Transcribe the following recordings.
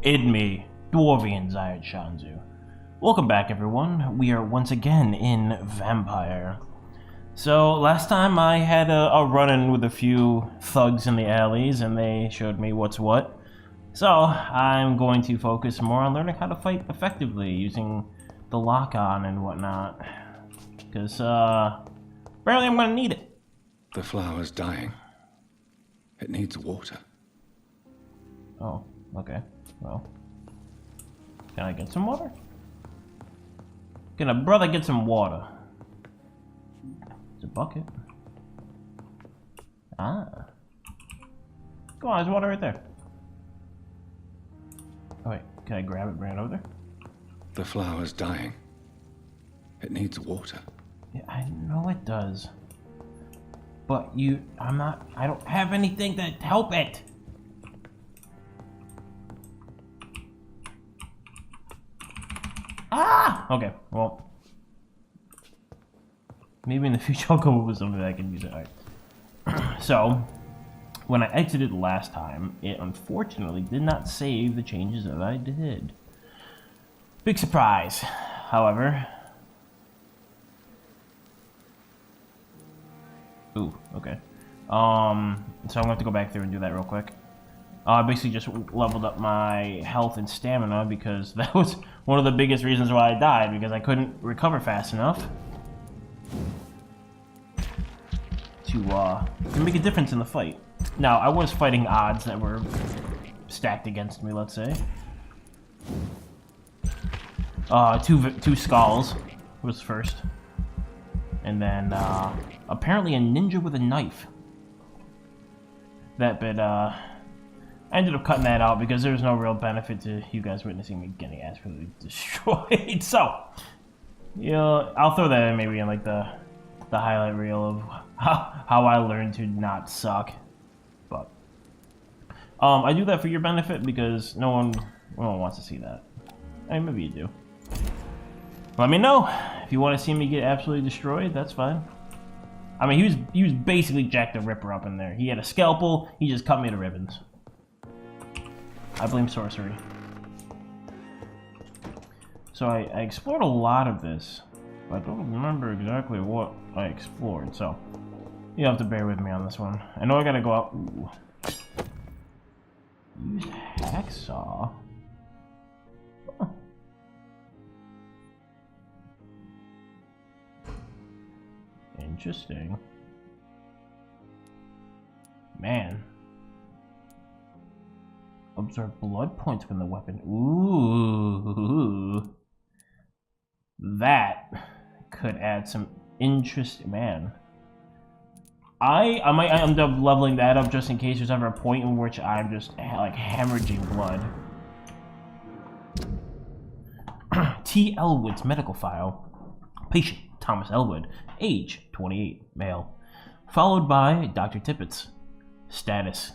Id me, Dwarvian Zayat Shanzu. Welcome back, everyone. We are once again in Vampyr. So, last time I had a run-in with a few thugs in the alleys, and they showed me what's what. So, I'm going to focus more on learning how to fight effectively, using the lock-on and whatnot. Because, apparently I'm gonna need it. The flower's dying. It needs water. Oh, okay. Well, can I get some water? Can a brother get some water? It's a bucket. Ah. Come on, there's water right there. Oh wait, can I grab it, bring it over there? The flower's dying. It needs water. Yeah, I know it does. But I don't have anything to help it. Ah! Okay, well. Maybe in the future I'll come up with something that I can use it. Alright. So, when I exited last time, it unfortunately did not save the changes that I did. Big surprise, however. Ooh, okay. So I'm gonna have to go back there and do that real quick. I basically just leveled up my health and stamina because that was one of the biggest reasons why I died, because I couldn't recover fast enough to make a difference in the fight. Now, I was fighting odds that were stacked against me, let's say. Two skulls was first. And then, apparently a ninja with a knife. That bit, I ended up cutting that out because there was no real benefit to you guys witnessing me getting absolutely destroyed. So, I'll throw that in maybe in like the highlight reel of how I learned to not suck. But I do that for your benefit because no one wants to see that. I mean, maybe you do. Let me know if you want to see me get absolutely destroyed. That's fine. I mean, he was basically Jack the Ripper up in there. He had a scalpel. He just cut me to ribbons. I blame sorcery. So I explored a lot of this, but I don't remember exactly what I explored, so you have to bear with me on this one. I know I gotta go out. Ooh. Use hacksaw. Huh. Interesting. Man. Absorb blood points when the weapon. Ooh. That could add some interest. Man. I might end up leveling that up just in case there's ever a point in which I'm just like hemorrhaging blood. T. Elwood's medical file. Patient Thomas Elwood, age 28, male. Followed by Dr. Tippett's. Status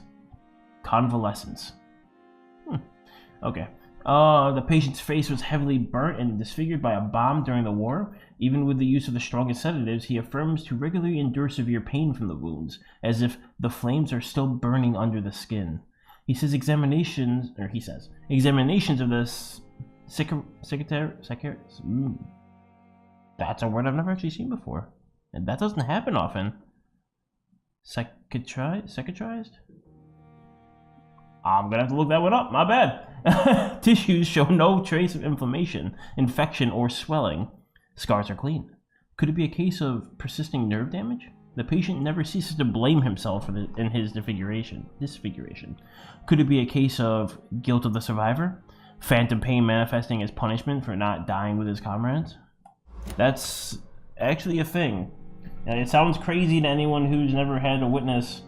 convalescence. Okay. The patient's face was heavily burnt and disfigured by a bomb during the war. Even with the use of the strongest sedatives, he affirms to regularly endure severe pain from the wounds, as if the flames are still burning under the skin. He says examinations of the that's a word I've never actually seen before. And that doesn't happen often. Cicatrized? I'm gonna have to look that one up, my bad. Tissues show no trace of inflammation, infection, or swelling. Scars are clean. Could it be a case of persisting nerve damage? The patient never ceases to blame himself in his disfiguration. Could it be a case of guilt of the survivor? Phantom pain manifesting as punishment for not dying with his comrades? That's actually a thing. Now, it sounds crazy to anyone who's never had to witness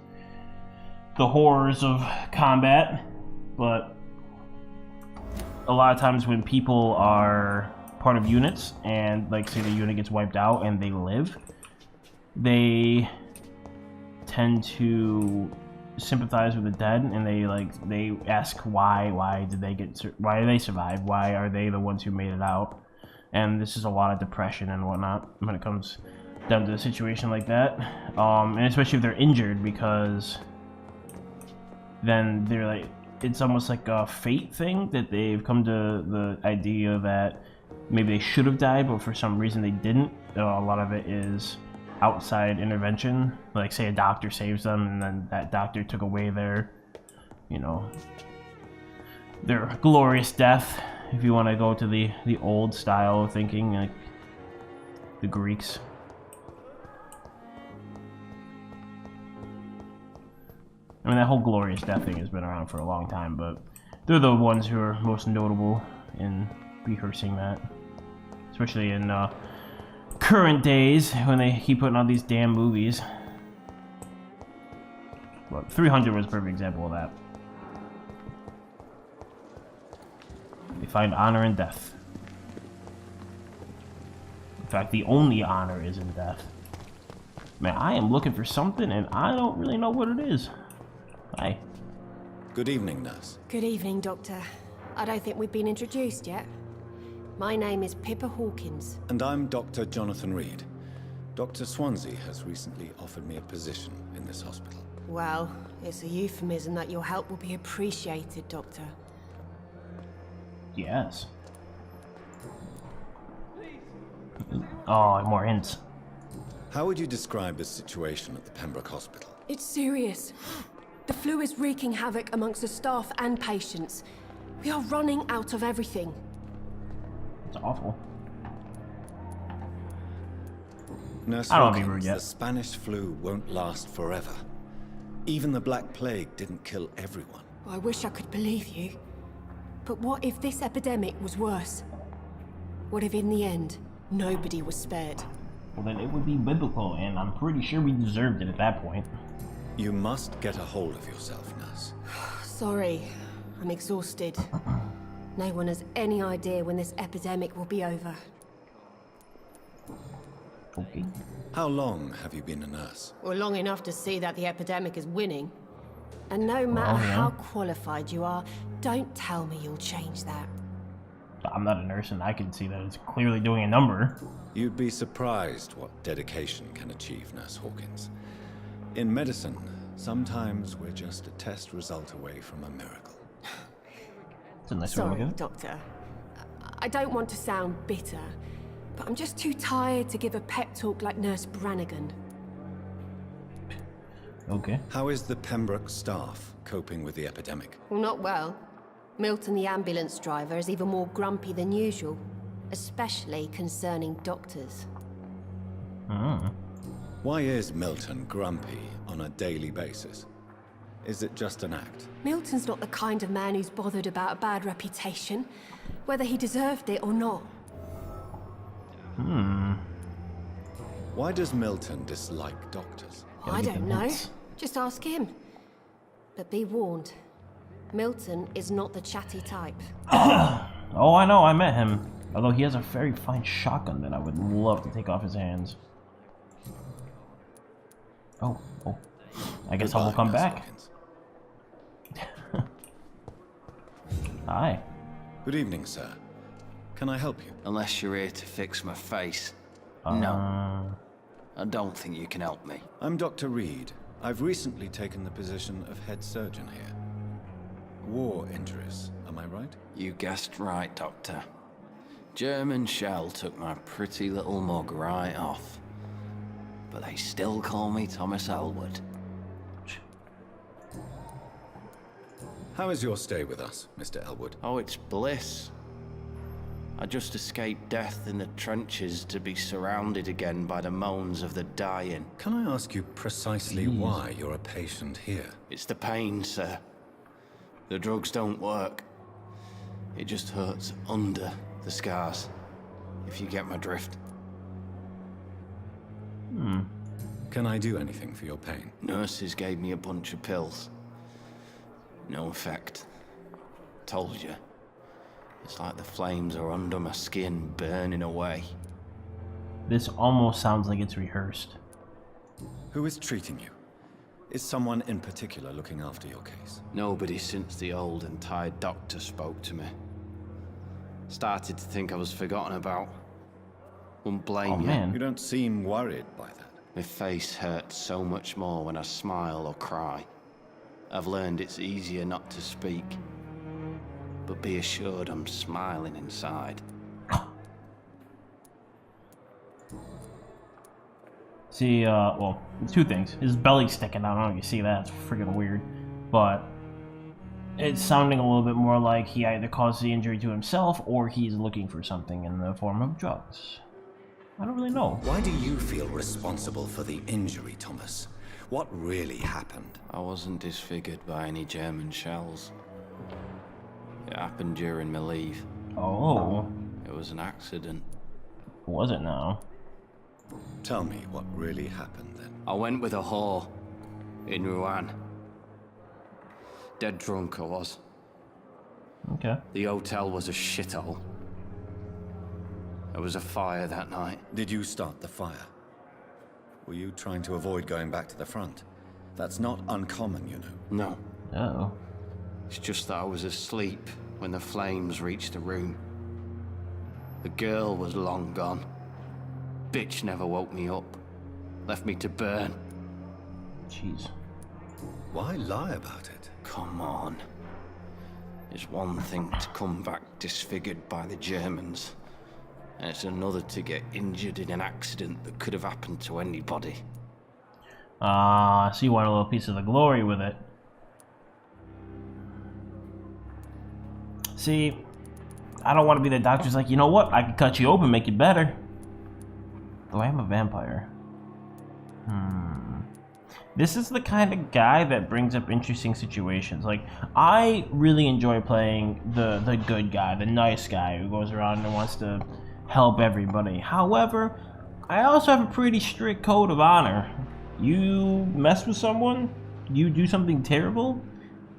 the horrors of combat, but a lot of times when people are part of units and, like, say the unit gets wiped out and they live, they tend to sympathize with the dead, and they ask why did they survive? Why are they the ones who made it out? And this is a lot of depression and whatnot when it comes down to a situation like that, and especially if they're injured, because then they're like, it's almost like a fate thing that they've come to the idea that maybe they should have died, but for some reason they didn't. A lot of it is outside intervention. Like, say a doctor saves them, and then that doctor took away their, you know, their glorious death. If you want to go to the old style of thinking, like the Greeks. I mean, that whole glorious death thing has been around for a long time, but they're the ones who are most notable in rehearsing that. Especially in current days, when they keep putting out these damn movies. But 300 was a perfect example of that. They find honor in death. In fact, the only honor is in death. Man, I am looking for something, and I don't really know what it is. Hi. Good evening, nurse. Good evening, Doctor. I don't think we've been introduced yet. My name is Pippa Hawkins. And I'm Dr. Jonathan Reed. Dr. Swansea has recently offered me a position in this hospital. Well, it's a euphemism that your help will be appreciated, Doctor. Yes. Oh, more hints. How would you describe the situation at the Pembroke Hospital? It's serious. The flu is wreaking havoc amongst the staff and patients. We are running out of everything. It's awful. Nurse I don't wanna be Hawkins, rude yet. the Spanish flu won't last forever. Even the Black Plague didn't kill everyone. I wish I could believe you. But what if this epidemic was worse? What if in the end, nobody was spared? Well, then it would be biblical, and I'm pretty sure we deserved it at that point. You must get a hold of yourself, nurse. Sorry, I'm exhausted. No one has any idea when this epidemic will be over. Okay. How long have you been a nurse? Well, long enough to see that the epidemic is winning. And no matter how qualified you are, don't tell me you'll change that. I'm not a nurse, and I can see that it's clearly doing a number. You'd be surprised what dedication can achieve, Nurse Hawkins. In medicine, sometimes we're just a test result away from a miracle. It's a nice way to look Sorry, at it. Doctor. I don't want to sound bitter, but I'm just too tired to give a pep talk like Nurse Brannigan. Okay. How is the Pembroke staff coping with the epidemic? Well, not well. Milton, the ambulance driver, is even more grumpy than usual, especially concerning doctors. Why is Milton grumpy on a daily basis? Is it just an act? Milton's not the kind of man who's bothered about a bad reputation, whether he deserved it or not. Why does Milton dislike doctors? I don't know. hints. Just ask him. But be warned, Milton is not the chatty type. Oh, I know, I met him. Although he has a very fine shotgun that I would love to take off his hands. Oh. I guess I will Goodbye, come Nurse back. Hawkins. Hi. Good evening, sir. Can I help you? Unless you're here to fix my face. No. I don't think you can help me. I'm Dr. Reed. I've recently taken the position of head surgeon here. War injuries, am I right? You guessed right, Doctor. German shell took my pretty little mug right off. But they still call me Thomas Elwood. How is your stay with us, Mr. Elwood? Oh, it's bliss. I just escaped death in the trenches to be surrounded again by the moans of the dying. Can I ask you precisely why you're a patient here? It's the pain, sir. The drugs don't work. It just hurts under the scars, if you get my drift. Can I do anything for your pain? Nurses gave me a bunch of pills. No effect. Told you. It's like the flames are under my skin, burning away. This almost sounds like it's rehearsed. Who is treating you? Is someone in particular looking after your case? Nobody since the old and tired doctor spoke to me. Started to think I was forgotten about. Wouldn't blame Oh you. man. You don't seem worried by that. My face hurts so much more when I smile or cry. I've learned it's easier not to speak. But be assured I'm smiling inside. See, well, two things. His belly's sticking out. I don't know if you see that. It's freaking weird. But it's sounding a little bit more like he either caused the injury to himself or he's looking for something in the form of drugs. I don't really know. Why do you feel responsible for the injury, Thomas? What really happened? I wasn't disfigured by any German shells. It happened during my leave. Oh. It was an accident. Was it now? Tell me what really happened then. I went with a whore in Rouen. Dead drunk I was. Okay. The hotel was a shithole. There was a fire that night. Did you start the fire? Were you trying to avoid going back to the front? That's not uncommon, you know. No. Uh-oh. It's just that I was asleep when the flames reached the room. The girl was long gone. Bitch never woke me up. Left me to burn. Jeez. Why lie about it? Come on. It's one thing to come back disfigured by the Germans, and it's another to get injured in an accident that could have happened to anybody. So you want a little piece of the glory with it. See, I don't want to be the doctor's like, you know what? I can cut you open, make you better. Oh, I am a vampire. This is the kind of guy that brings up interesting situations. Like, I really enjoy playing the good guy, the nice guy who goes around and wants to help everybody. However, I also have a pretty strict code of honor. You mess with someone, you do something terrible,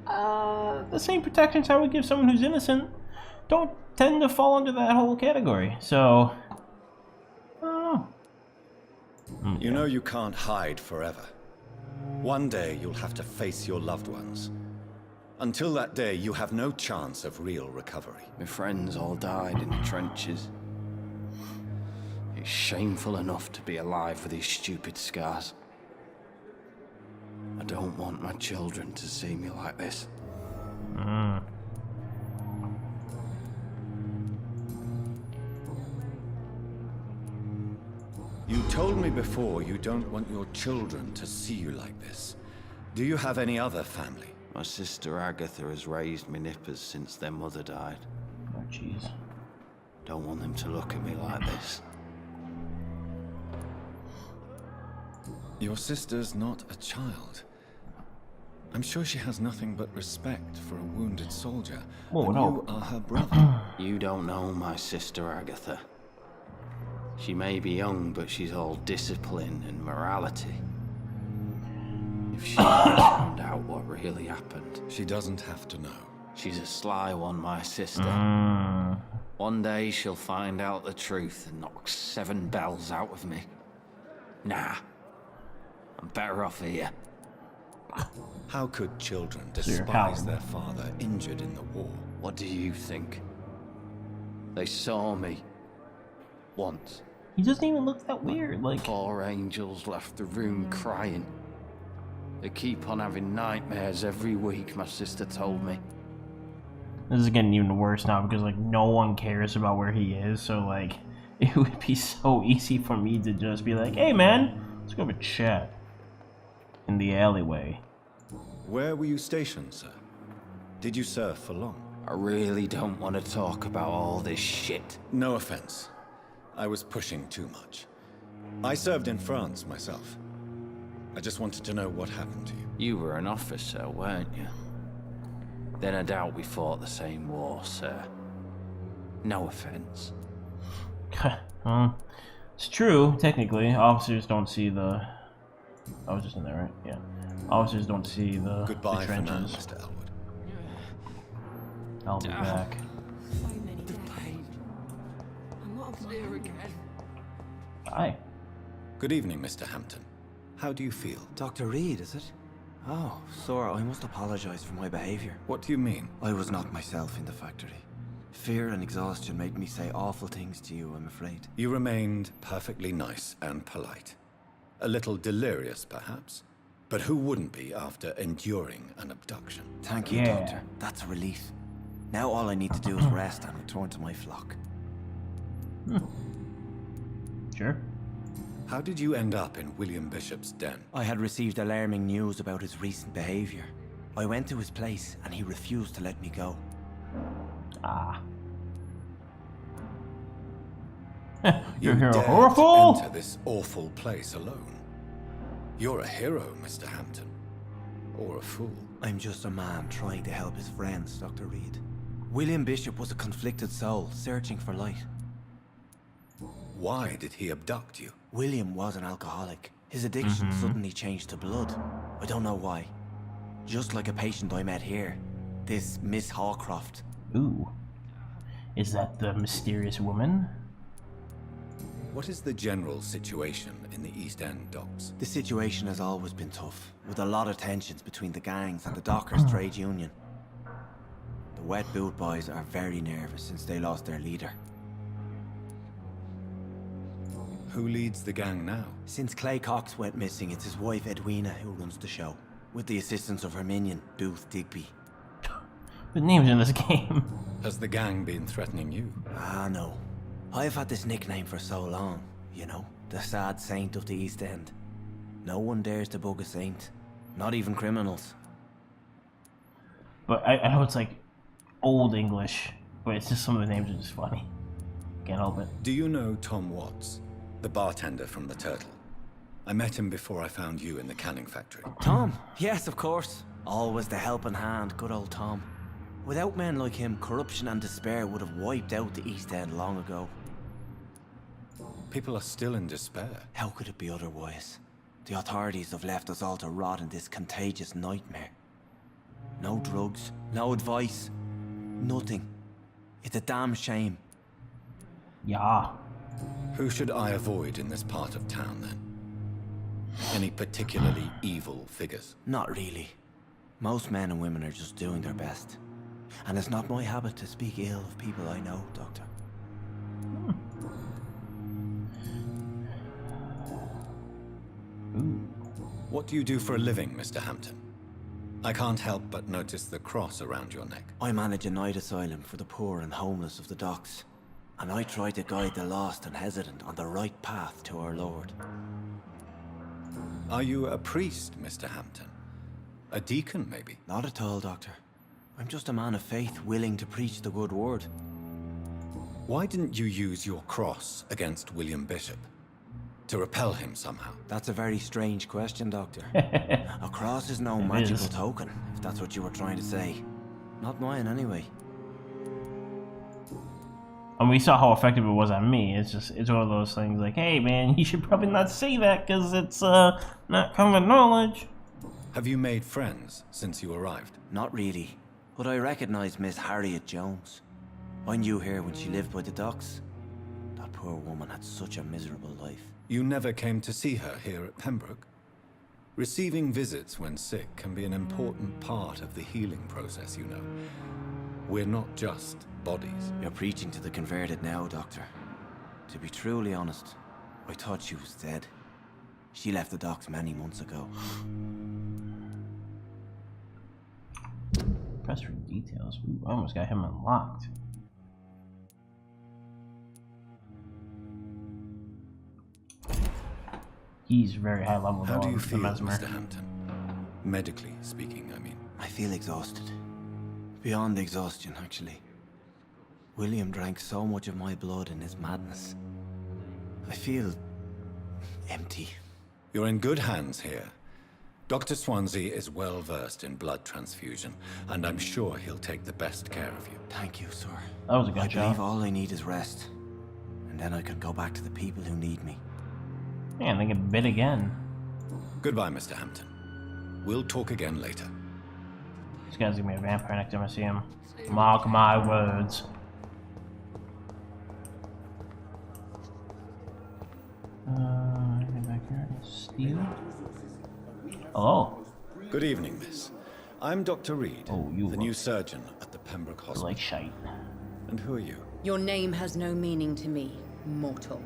the same protections I would give someone who's innocent don't tend to fall under that whole category. So, I don't know. You know you can't hide forever. One day you'll have to face your loved ones. Until that day, you have no chance of real recovery. My friends all died in the trenches. It's shameful enough to be alive with these stupid scars. I don't want my children to see me like this. You told me before you don't want your children to see you like this. Do you have any other family? My sister Agatha has raised my nippers since their mother died. Oh, jeez. Don't want them to look at me like this. Your sister's not a child. I'm sure she has nothing but respect for a wounded soldier. Oh, and no. You are her brother. You don't know my sister Agatha. She may be young, but she's all discipline and morality. If she found out what really happened... She doesn't have to know. She's a sly one, my sister. One day she'll find out the truth and knock 7 bells out of me. Nah. I'm better off here. How could children you're despise coward. their father injured in the war? What do you think? They saw me. Once. He doesn't even look that weird. Like, 4 angels left the room crying. They keep on having nightmares every week, my sister told me. this is getting even worse now because, like, no one cares about where he is. So, like, it would be so easy for me to just be like, hey, man, let's go have a chat in the alleyway. Where were you stationed, sir? Did you serve for long? I really don't want to talk about all this shit. No offense. I was pushing too much. I served in France myself. I just wanted to know what happened to you. You were an officer, weren't you? Then I doubt we fought the same war, sir. No offense. It's true, technically. Officers don't see the... I was just in there, right? Yeah. Officers don't see the Goodbye for now, trenches. Mr. Elwood. I'll be back. So many days. I'm not of my own. Bye. Good evening, Mr. Hampton. How do you feel? Dr. Reed, is it? Oh, sir, I must apologize for my behavior. What do you mean? I was not myself in the factory. Fear and exhaustion made me say awful things to you, I'm afraid. You remained perfectly nice and polite. A little delirious, perhaps? But who wouldn't be after enduring an abduction? Thank you, Yeah. Doctor. That's a relief. Now all I need to do is rest and return to my flock. Sure. How did you end up in William Bishop's den? I had received alarming news about his recent behavior. I went to his place and he refused to let me go. Ah. You're You here, dared horrible. to enter this awful place alone. You're a hero, Mr. Hampton. Or a fool. I'm just a man trying to help his friends, Dr. Reed. William Bishop was a conflicted soul, searching for light. Why did he abduct you? William was an alcoholic. His addiction suddenly changed to blood. I don't know why. Just like a patient I met here. This Miss Hawcroft. Ooh. Is that the mysterious woman? What is the general situation in the East End docks? The situation has always been tough, with a lot of tensions between the gangs and the dockers' trade union. The Wet Boot Boys are very nervous since they lost their leader. Who leads the gang now? Since Clay Cox went missing, it's his wife Edwina who runs the show, with the assistance of her minion, Booth Digby. Good names in this game. Has the gang been threatening you? Ah, no. I've had this nickname for so long, you know, the sad saint of the East End. No one dares to bug a saint, not even criminals. But I know it's like old English, but it's just some of the names are just funny. Can't help it. Do you know Tom Watts, the bartender from the Turtle? I met him before I found you in the canning factory. Tom? Yes, of course. Always the helping hand, good old Tom. Without men like him, corruption and despair would have wiped out the East End long ago. People are still in despair. How could it be otherwise? The authorities have left us all to rot in this contagious nightmare. No drugs, no advice, nothing. It's a damn shame. Yeah. Who should I avoid in this part of town, then? Any particularly evil figures? Not really. Most men and women are just doing their best. And it's not my habit to speak ill of people I know, Doctor. Ooh. What do you do for a living, Mr. Hampton? I can't help but notice the cross around your neck. I manage a night asylum for the poor and homeless of the docks. And I try to guide the lost and hesitant on the right path to our Lord. Are you a priest, Mr. Hampton? A deacon, maybe? Not at all, Doctor. I'm just a man of faith willing to preach the good word. Why didn't you use your cross against William Bishop? To repel him somehow? That's a very strange question, Doctor. A cross is no magical token, if that's what you were trying to say. Not mine, anyway. And we saw how effective it was on me. It's one of those things like, hey man, you should probably not say that because it's not common knowledge. Have you made friends since you arrived? Not really, but I recognize Miss Harriet Jones. I knew her when she lived by the docks. That poor woman had such a miserable life. You never came to see her here at Pembroke? Receiving visits when sick can be an important part of the healing process, you know. We're not just bodies. You're preaching to the converted now, Doctor. To be truly honest, I thought she was dead. She left the docks many months ago. Press for details. Ooh, I almost got him unlocked. He's very high level. How do you feel, Mesmer. Mr. Hampton? Medically speaking, I mean. I feel exhausted. Beyond exhaustion, actually. William drank so much of my blood in his madness. I feel empty. You're in good hands here. Dr. Swansea is well versed in blood transfusion, and I'm sure he'll take the best care of you. Thank you, sir. That was a good I job. believe all I need is rest. And then I can go back to the people who need me. Man, they get bit again. Goodbye, Mr. Hampton. We'll talk again later. This guy's gonna be a vampire next time I see him. Mark my words. Anything back here? Steel? Hello. Good evening, miss. I'm Dr. Reed, Oh, you the look new surgeon at the Pembroke Hospital. like shite. And who are you? Your name has no meaning to me, mortal.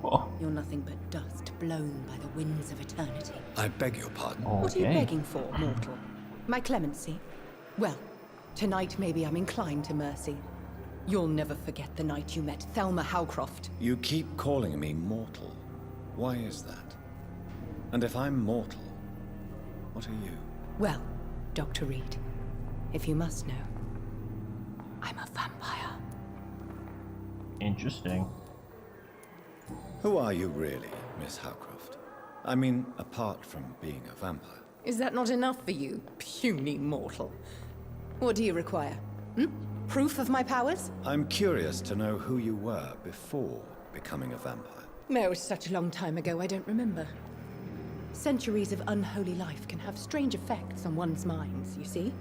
Oh, You're nothing but dust blown by the winds of eternity. I beg your pardon. What are you okay. begging for, mortal? My clemency? Well, tonight maybe I'm inclined to mercy. You'll never forget the night you met Thelma Howcroft. You keep calling me mortal. Why is that? And if I'm mortal, what are you? Well, Dr. Reed, if you must know, I'm a vampire. Interesting. Who are you really, Miss Howcroft? I mean, apart from being a vampire. Is that not enough for you, puny mortal? What do you require? Proof of my powers? I'm curious to know who you were before becoming a vampire. It was such a long time ago, I don't remember. Centuries of unholy life can have strange effects on one's minds, you see?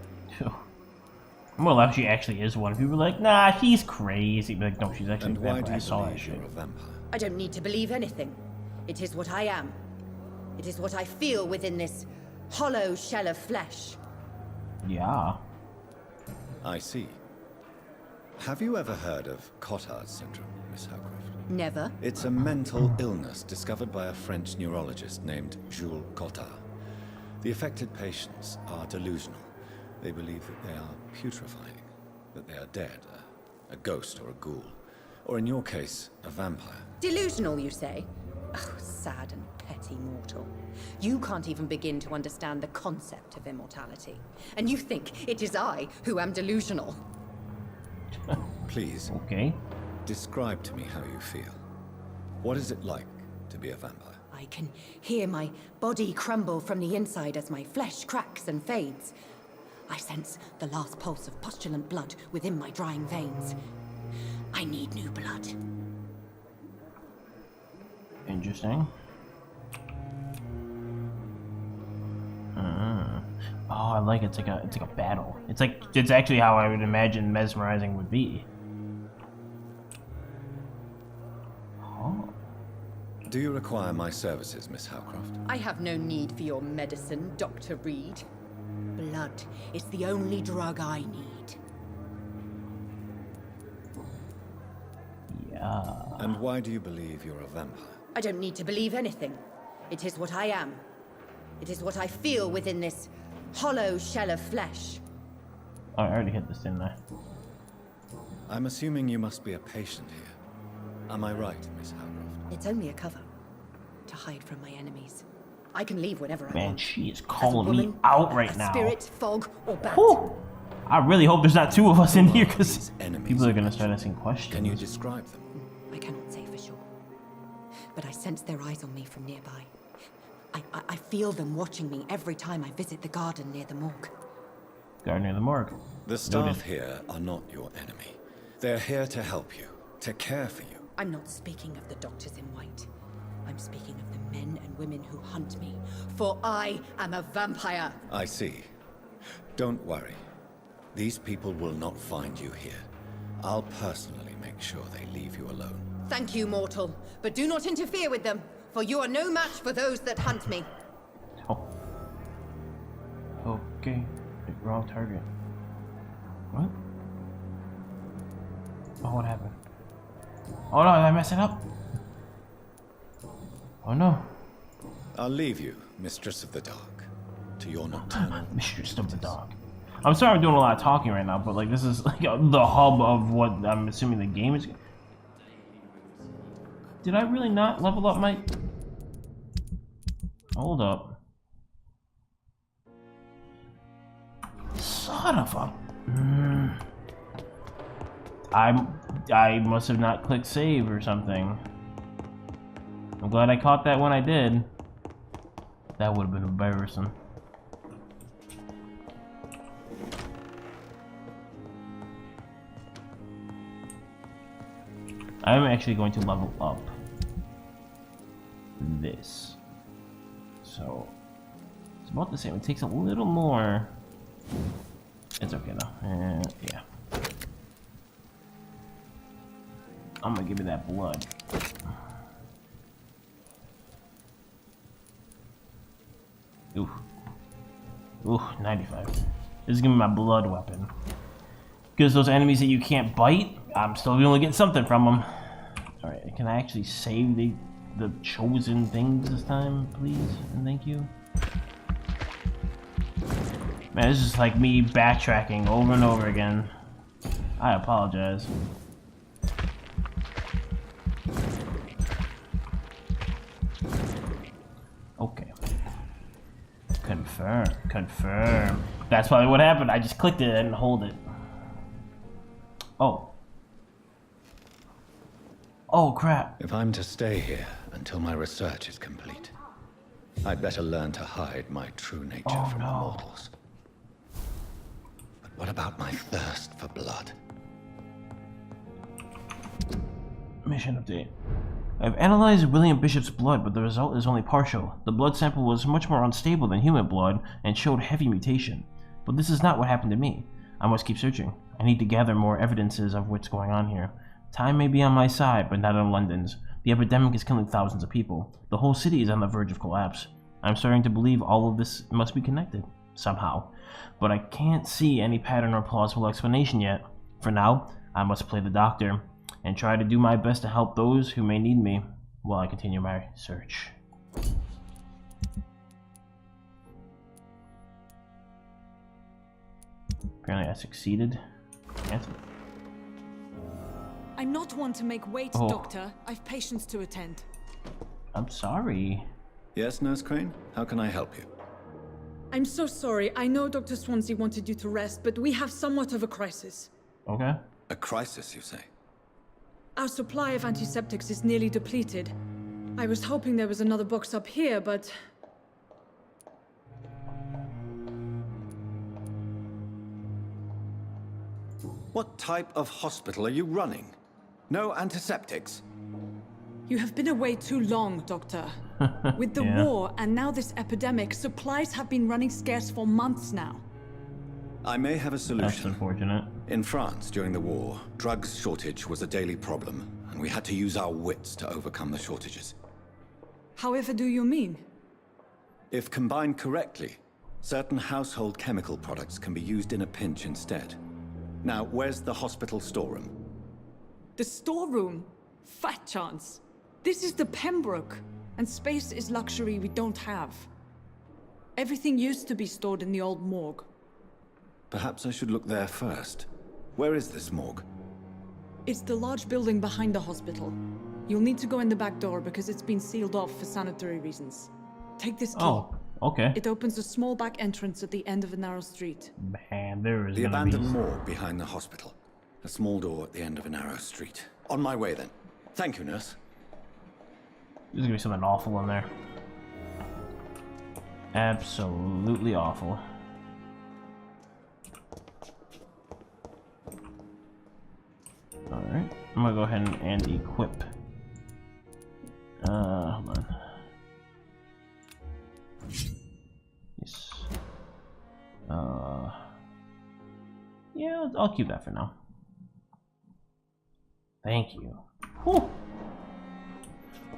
Well, if she actually is one, people are like, nah, she's crazy. Be like, no, she's actually And a why vampire. do I you saw that believe shit. you're a vampire? I don't need to believe anything. It is what I am. It is what I feel within this hollow shell of flesh. Yeah. I see. Have you ever heard of Cotard's syndrome, Miss Howcroft? Never. It's a mental illness discovered by a French neurologist named Jules Cotard. The affected patients are delusional. They believe that they are putrefying, that they are dead, a ghost or a ghoul, or in your case, a vampire. Delusional, you say? Oh, sad and petty mortal. You can't even begin to understand the concept of immortality. And you think it is I who am delusional. Please, Okay. describe to me how you feel. What is it like to be a vampire? I can hear my body crumble from the inside as my flesh cracks and fades. I sense the last pulse of postulant blood within my drying veins. I need new blood. Interesting. Oh, I like it. It's like a battle. It's actually how I would imagine mesmerizing would be. Oh. Do you require my services, Miss Howcroft? I have no need for your medicine, Dr. Reed. Blood is the only drug I need. Yeah. And why do you believe you're a vampire? I don't need to believe anything. It is what I am. It is what I feel within this hollow shell of flesh. Oh, I already hit this, didn't I? I'm assuming you must be a patient here. Am I right, Miss Howcroft? It's only a cover to hide from my enemies. I can leave whenever I Man, want. she is As a calling me woman, out right a now. spirit, fog, or bat. Whew. I really hope there's not two of us in here, because These enemies people are you gonna start mentioned. asking questions. Can you describe them? I cannot say for sure. But I sense their eyes on me from nearby. I feel them watching me every time I visit the garden near the morgue. Garden near the morgue. The staff here are not your enemy. They're here to help you, to care for you. I'm not speaking of the doctors in white. I'm speaking of the men and women who hunt me. For I am a vampire. I see. Don't worry. These people will not find you here. I'll personally make sure they leave you alone. Thank you, mortal. But do not interfere with them, for you are no match for those that hunt me. Oh. Okay. Wrong target. What? Oh, what happened? Oh no, did I mess it up? Oh no. I'll leave you, Mistress of the Dark, to your nocturnal... Mistress of the Dark. I'm sorry I'm doing a lot of talking right now, but like this is like the hub of what I'm assuming the game is. Did I really not level up my... Hold up. Son of a... I must have not clicked save or something. I'm glad I caught that when I did. That would have been embarrassing. I'm actually going to level up this. So it's about the same. It takes a little more. It's okay though. Yeah. I'm gonna give you that blood. Ooh. Ooh, 95. This is gonna be my blood weapon. Because those enemies that you can't bite, I'm still gonna get something from them. Alright, can I actually save the the chosen things this time, please, and thank you. Man, this is like me backtracking over and over again. I apologize. Okay. Confirm. Confirm. That's probably what happened. I just clicked it and hold it. Oh. Oh, crap. If I'm to stay here until my research is complete, I'd better learn to hide my true nature from the mortals. But what about my thirst for blood? Mission update. I've analyzed William Bishop's blood, but the result is only partial. The blood sample was much more unstable than human blood and showed heavy mutation. But this is not what happened to me. I must keep searching. I need to gather more evidences of what's going on here. Time may be on my side, but not on London's. The epidemic is killing thousands of people. The whole city is on the verge of collapse. I'm starting to believe all of this must be connected, somehow. But I can't see any pattern or plausible explanation yet. For now, I must play the doctor and try to do my best to help those who may need me while I continue my search. Apparently I succeeded. Cancel. I'm not one to make wait, Doctor. I've patients to attend. I'm sorry. Yes, Nurse Crane? How can I help you? I'm so sorry. I know Dr. Swansea wanted you to rest, but we have somewhat of a crisis. Okay. A crisis, you say? Our supply of antiseptics is nearly depleted. I was hoping there was another box up here, but... What type of hospital are you running? No antiseptics? You have been away too long, Doctor. With the war and now this epidemic, supplies have been running scarce for months now. I may have a solution. That's unfortunate. In France, during the war, drugs shortage was a daily problem, and we had to use our wits to overcome the shortages. However do you mean? If combined correctly, certain household chemical products can be used in a pinch instead. Now, where's the hospital storeroom? The storeroom? Fat chance. This is the Pembroke, and space is luxury we don't have. Everything used to be stored in the old morgue. Perhaps I should look there first. Where is this morgue? It's the large building behind the hospital. You'll need to go in the back door because it's been sealed off for sanitary reasons. Take this key. Oh, okay. It opens a small back entrance at the end of a narrow street. Man, there is The gonna abandoned be... morgue behind the hospital. A small door at the end of a narrow street. On my way then. Thank you, nurse. There's gonna be something awful in there. Absolutely awful. Alright, I'm gonna go ahead and equip. Hold on. Yes. Yeah, I'll keep that for now. Thank you. Whew.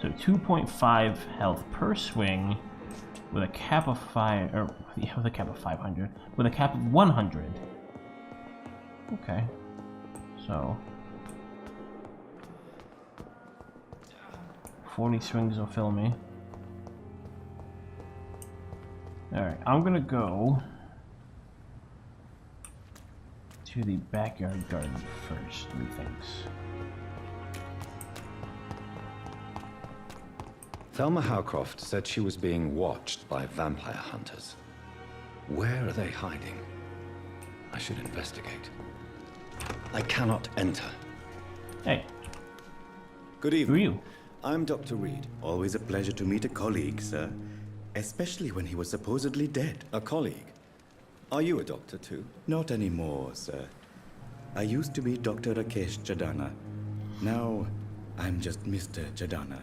So 2.5 health per swing with a cap of 5, or yeah, with a cap of 500, with a cap of 100. Okay. So 40 swings will fill me. Alright, I'm gonna go to the backyard garden first, methinks. Thelma Howcroft said she was being watched by vampire hunters. Where are they hiding? I should investigate. I cannot enter. Hey, Good who are evening. you? I'm Dr. Reed. Always a pleasure to meet a colleague, sir. Especially when he was supposedly dead. A colleague. Are you a doctor too? Not anymore, sir. I used to be Dr. Rakesh Jadana. Now, I'm just Mr. Jadana,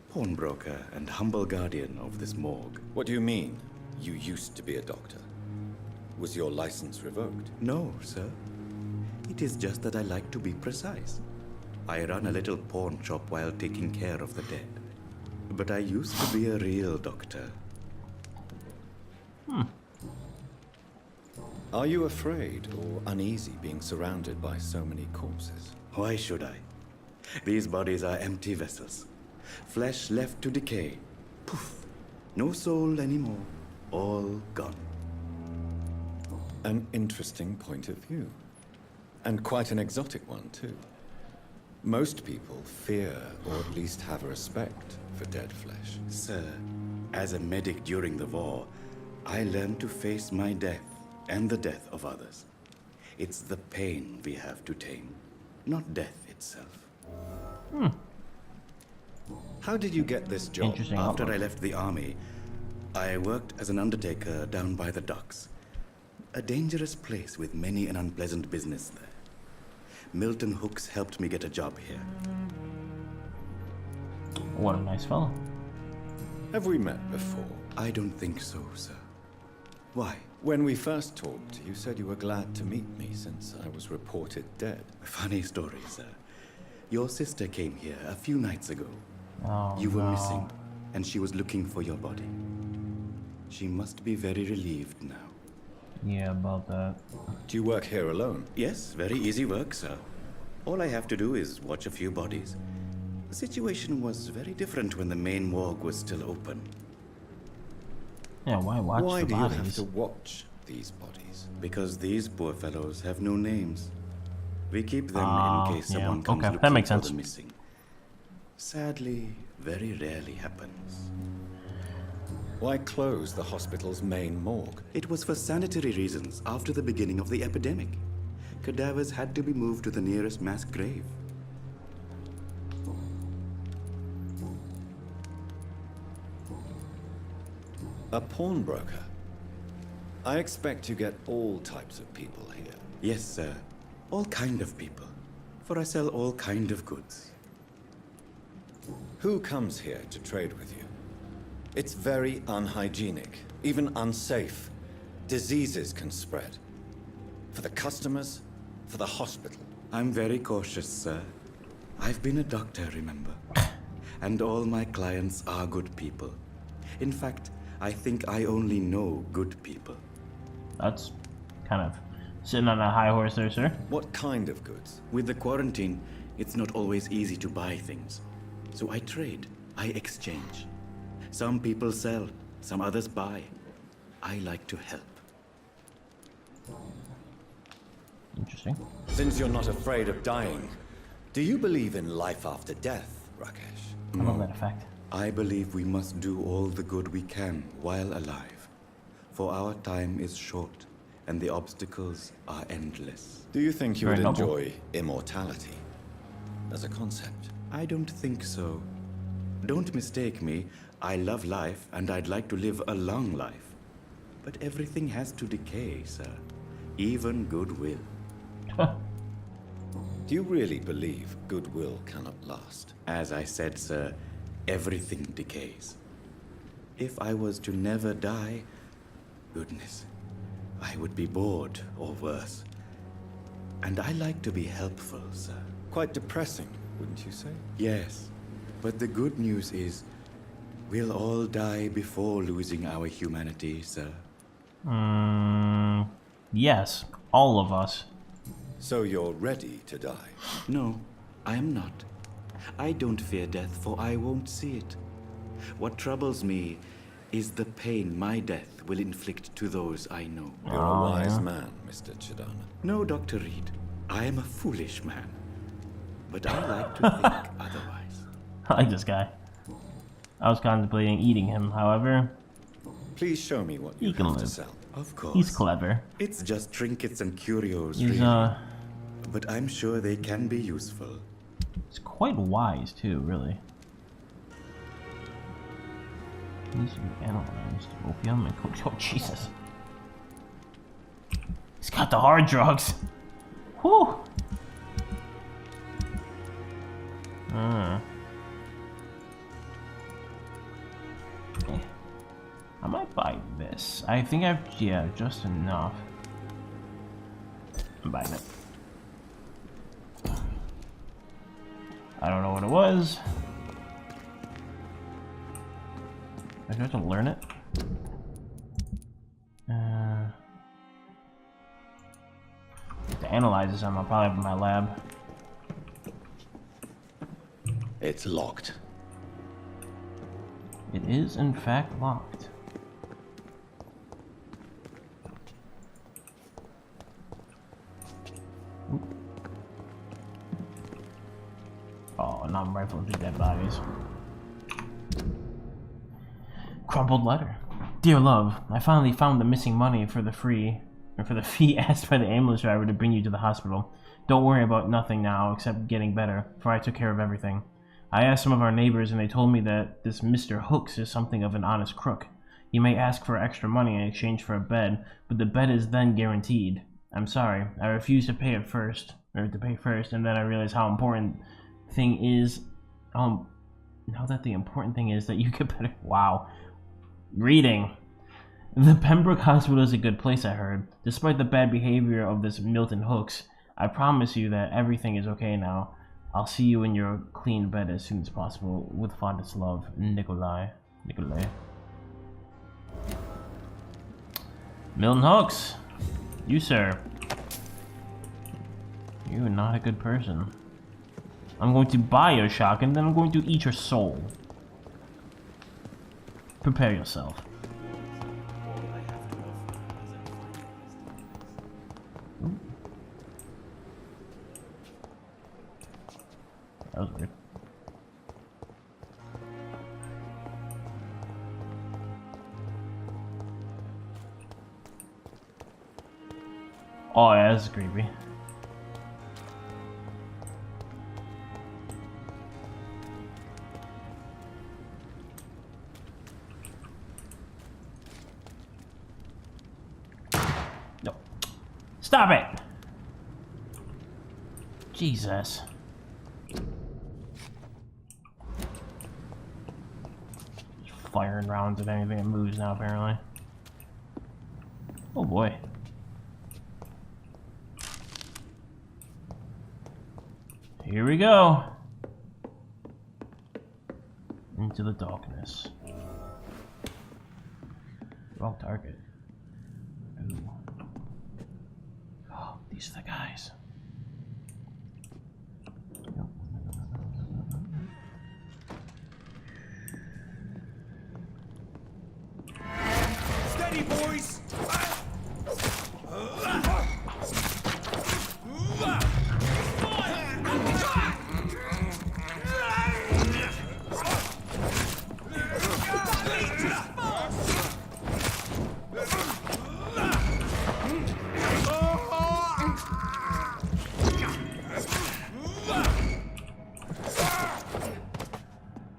pawnbroker and humble guardian of this morgue. What do you mean, you used to be a doctor? Was your license revoked? No, sir. It is just that I like to be precise. I run a little pawn shop while taking care of the dead. But I used to be a real doctor. Are you afraid or uneasy being surrounded by so many corpses? Why should I? These bodies are empty vessels. Flesh left to decay. Poof. No soul anymore. All gone. An interesting point of view. And quite an exotic one, too. Most people fear, or at least have a respect, for dead flesh. Sir, as a medic during the war, I learned to face my death and the death of others. It's the pain we have to tame, not death itself. How did you get this job? Interesting. After outlook. I left the army, I worked as an undertaker down by the docks. A dangerous place with many an unpleasant business there. Milton Hooks helped me get a job here. What a nice fellow. Have we met before? I don't think so, sir. Why? When we first talked, you said you were glad to meet me since I was reported dead. Funny story, sir. Your sister came here a few nights ago. Oh, You were no. missing, and she was looking for your body. She must be very relieved now. Yeah, about that. Do you work here alone? Yes, very easy work, sir. All I have to do is watch a few bodies. The situation was very different when the main morgue was still open. Yeah, why watch Why the do you bodies? have to watch these bodies? Because these poor fellows have no names. We keep them Ah, in case yeah, someone comes okay, that looking makes for sense. the missing. Sadly, very rarely happens. Why close the hospital's main morgue? It was for sanitary reasons after the beginning of the epidemic. Cadavers had to be moved to the nearest mass grave. A pawnbroker? I expect you get all types of people here. Yes, sir. All kind of people. For I sell all kind of goods. Who comes here to trade with you? It's very unhygienic, even unsafe. Diseases can spread. For the customers, for the hospital. I'm very cautious, sir. I've been a doctor, remember? And all my clients are good people. In fact, I think I only know good people. That's kind of sitting on a high horse there, sir. What kind of goods? With the quarantine, it's not always easy to buy things. So I trade, I exchange. Some people sell, some others buy. I like to help. Interesting. Since you're not afraid of dying, do you believe in life after death, Rakesh? I love that effect. I believe we must do all the good we can while alive. For our time is short, and the obstacles are endless. Do you think you Very would noble. enjoy immortality as a concept? I don't think so. Don't mistake me. I love life, and I'd like to live a long life. But everything has to decay, sir. Even goodwill. Do you really believe goodwill cannot last? As I said, sir, everything decays. If I was to never die, goodness, I would be bored or worse. And I like to be helpful, sir. Quite depressing, wouldn't you say? Yes, but the good news is we'll all die before losing our humanity, sir. Yes, all of us. So you're ready to die? No, I am not. I don't fear death, for I won't see it. What troubles me is the pain my death will inflict to those I know. You're a wise man, Mr. Chidana. No, Dr. Reed, I am a foolish man. But I like to think otherwise. I like this guy. I was contemplating eating him, however. Please show me what you He can have to live. sell. Of course. He's clever. It's just trinkets and curios, He's really. But I'm sure they can be useful. he's quite wise too, really. Needs to be analyzed. Opium and coke. Oh Jesus. He's got the hard drugs. Whew. I might buy this. I think yeah, just enough. I'm buying it. I don't know what it was. I have to learn it. To analyze this, I'll probably have in my lab. It's locked. It is, in fact, locked. Oop. Oh, now I'm rifling through dead bodies. Crumpled letter. Dear love, I finally found the missing money for the fee asked by the ambulance driver to bring you to the hospital. Don't worry about nothing now except getting better, for I took care of everything. I asked some of our neighbors and they told me that this Mr. Hooks is something of an honest crook. He may ask for extra money in exchange for a bed, but the bed is then guaranteed. I'm sorry, I refused to pay first, and then I realized how important thing is, now that the important thing is that you get better. Wow. Reading. The Pembroke Hospital is a good place, I heard. Despite the bad behavior of this Milton Hooks, I promise you that everything is okay now. I'll see you in your clean bed as soon as possible. With fondest love, Nikolai. Milton Hooks. You, sir. You're not a good person. I'm going to buy your shotgun, then I'm going to eat your soul. Prepare yourself. Ooh. That was weird. Oh yeah, this is creepy. No. Stop it! Jesus. Just firing rounds at anything that moves now, apparently. Oh boy. Here we go. Into the darkness. Wrong target. Ooh. Oh, these are the guys. Steady, boys!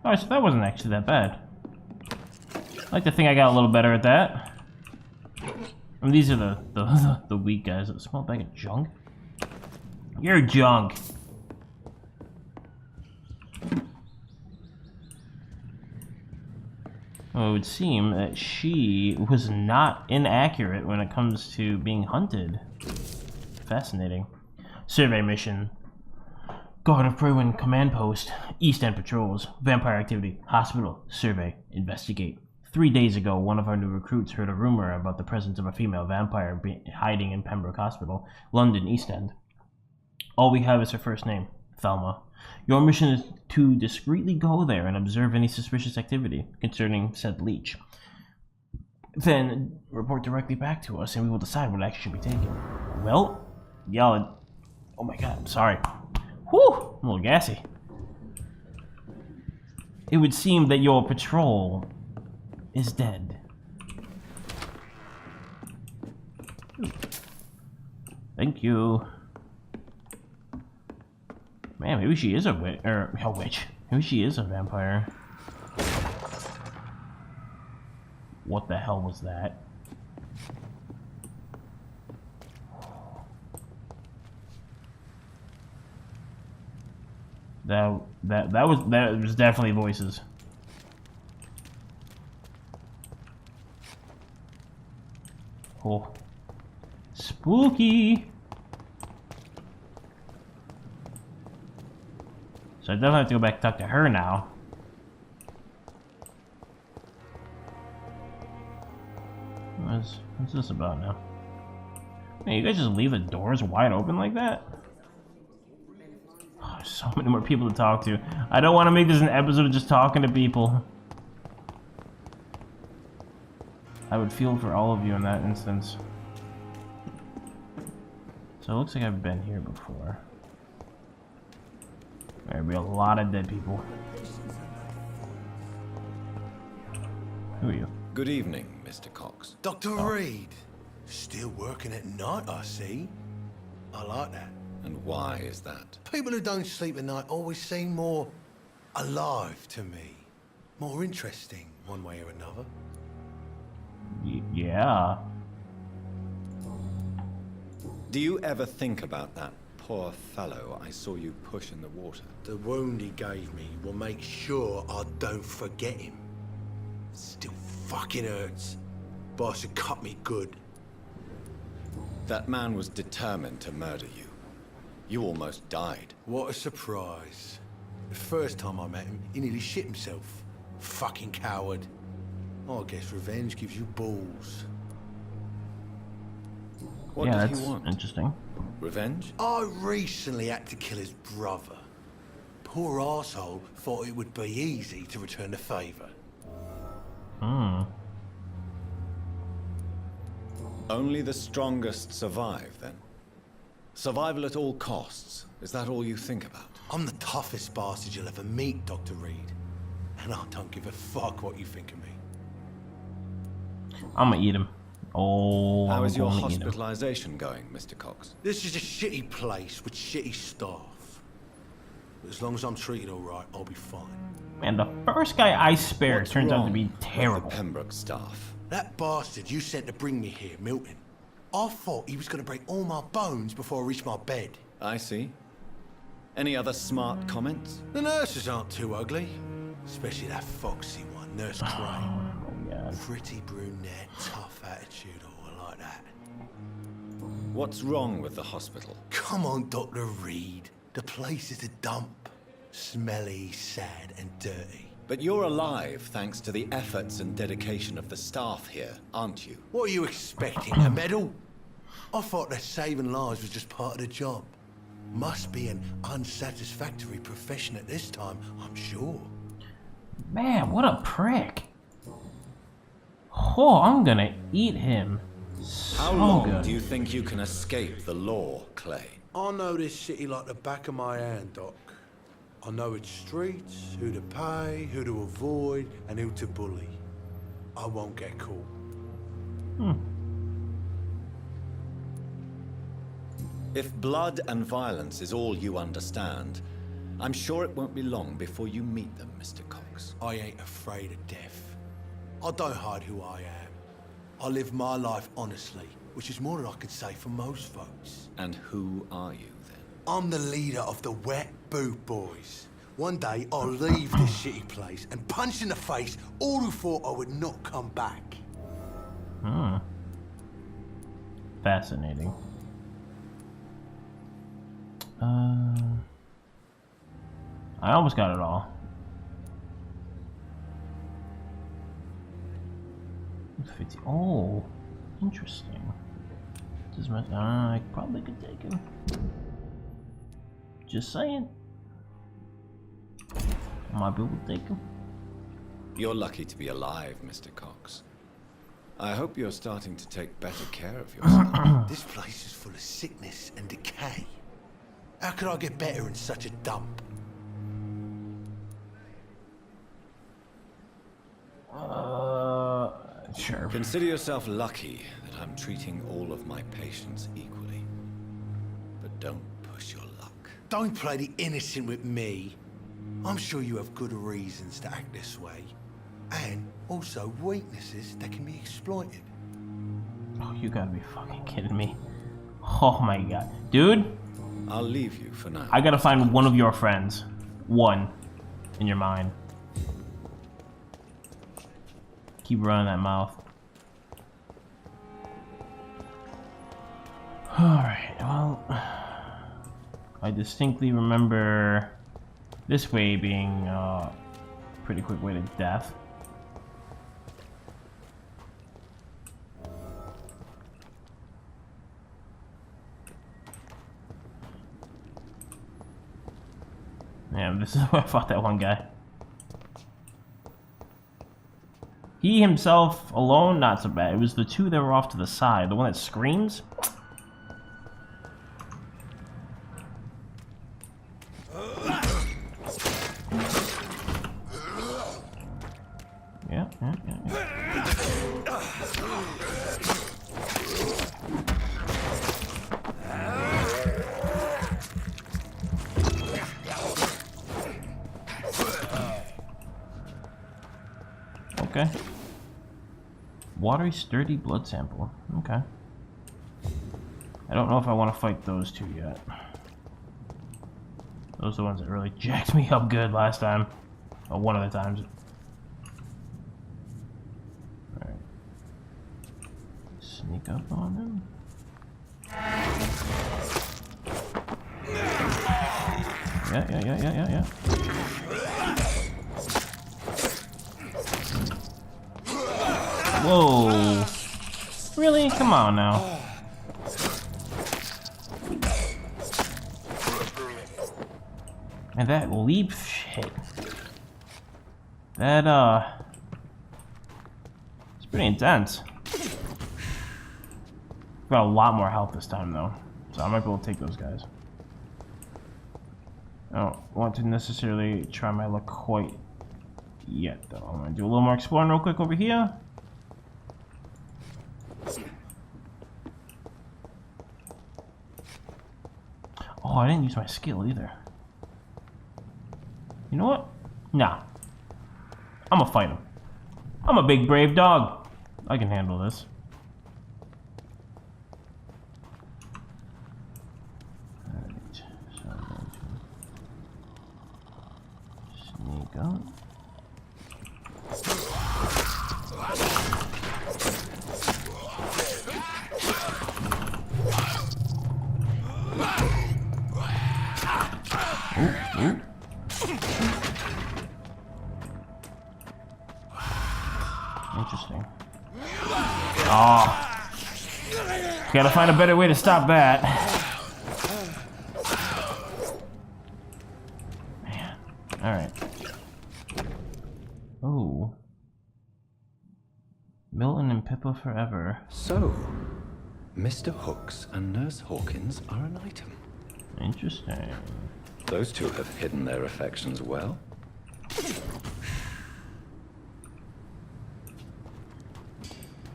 Alright, so that wasn't actually that bad. I like to think I got a little better at that. And these are the weak guys. A small bag of junk? You're junk! Well, it would seem that she was not inaccurate when it comes to being hunted. Fascinating. Survey mission. Guard of Berwyn Command Post. East End Patrols. Vampire activity. Hospital. Survey. Investigate. 3 days ago, one of our new recruits heard a rumor about the presence of a female vampire hiding in Pembroke Hospital, London, East End. All we have is her first name, Thelma. Your mission is to discreetly go there and observe any suspicious activity concerning said leech. Then report directly back to us and we will decide what action should be taken. Well, y'all... Oh my god, I'm sorry. Whew, I'm a little gassy. It would seem that your patrol is dead. Thank you. Man, maybe she is a witch. Maybe she is a vampire. What the hell was that? That was definitely voices. Oh, spooky. So I definitely have to go back and talk to her now. What's this about now? Man, you guys just leave the doors wide open like that? Oh, there's so many more people to talk to. I don't want to make this an episode of just talking to people. I would feel for all of you in that instance. So it looks like I've been here before. There'll be a lot of dead people. Who are you? Good evening, Mr. Cox. Dr. Reed. Still working at night, I see. I like that. And why is that? People who don't sleep at night always seem more alive to me. More interesting, one way or another. Yeah. Do you ever think about that poor fellow I saw you push in the water? The wound he gave me will make sure I don't forget him. Still fucking hurts. But I should cut me good. That man was determined to murder you. You almost died. What a surprise. The first time I met him, he nearly shit himself. Fucking coward. I guess revenge gives you balls. What Yeah, did that's he want? interesting. Revenge? I recently had to kill his brother. Poor arsehole thought it would be easy to return the favor. Hmm. Only the strongest survive, then? Survival at all costs. Is that all you think about? I'm the toughest bastard you'll ever meet, Dr. Reed. And I don't give a fuck what you think of me. I'm gonna eat him. Oh, How I'm is your gonna eat him. hospitalization going, Mr. Cox? This is a shitty place with shitty staff. But as long as I'm treated alright, I'll be fine. Man, the first guy I spared What's turns out to wrong be with terrible. the Pembroke staff. That bastard you sent to bring me here, Milton. I thought he was going to break all my bones before I reached my bed. I see. Any other smart comments? The nurses aren't too ugly. Especially that foxy one, Nurse Crane. Oh, God. Pretty brunette, tough attitude, oh, I like that. What's wrong with the hospital? Come on, Dr. Reed. The place is a dump. Smelly, sad, and dirty. But you're alive thanks to the efforts and dedication of the staff here, aren't you? What are you expecting, a medal? I thought that saving lives was just part of the job. Must be an unsatisfactory profession at this time, I'm sure. Man, what a prick. Oh, I'm gonna eat him. How So long good. do you think you can escape the law, Clay? I know this city like the back of my hand, Doc. I know its streets, who to pay, who to avoid, and who to bully. I won't get caught. If blood and violence is all you understand, I'm sure it won't be long before you meet them, Mr. Cox. I ain't afraid of death. I don't hide who I am. I live my life honestly, which is more than I could say for most folks. And who are you, then? I'm the leader of the Wet Boot Boys. One day, I'll leave this shitty place and punch in the face all who thought I would not come back. Hmm. Fascinating. I almost got it all. 50. Oh, interesting. Just I probably could take him. Just saying. Might be able to take him. You're lucky to be alive, Mr. Cox. I hope you're starting to take better care of yourself. This place is full of sickness and decay. How could I get better in such a dump? Sure. Consider yourself lucky that I'm treating all of my patients equally. But don't push your luck. Don't play the innocent with me. I'm sure you have good reasons to act this way. And also weaknesses that can be exploited. Oh, you gotta be fucking kidding me. Oh my god. Dude, I'll leave you for now. I gotta find one of your friends. One. In your mind. Keep running that mouth. Alright, well... I distinctly remember this way being a pretty quick way to death. Yeah, this is where I fought that one guy. He himself alone, not so bad. It was the two that were off to the side. The one that screams. Yeah. Okay. Watery, sturdy blood sample. Okay. I don't know if I want to fight those two yet. Those are the ones that really jacked me up good last time. Well, one of the times. Alright. Sneak up on them. Yeah. Whoa. Really? Come on now. And that leap shit. That, it's pretty intense. Got a lot more health this time, though. So I might be able to take those guys. I don't want to necessarily try my luck quite yet, though. I'm gonna do a little more exploring real quick over here. Oh, I didn't use my skill either. You know what? Nah. I'm gonna fight him. I'm a big brave dog. I can handle this. Alright, so I'm going to sneak up. Ooh. Interesting. Oh. Gotta find a better way to stop that. Man. Alright. Oh. Milton and Pippa forever. So, Mr. Hooks and Nurse Hawkins are an item. Interesting. Those two have hidden their affections well.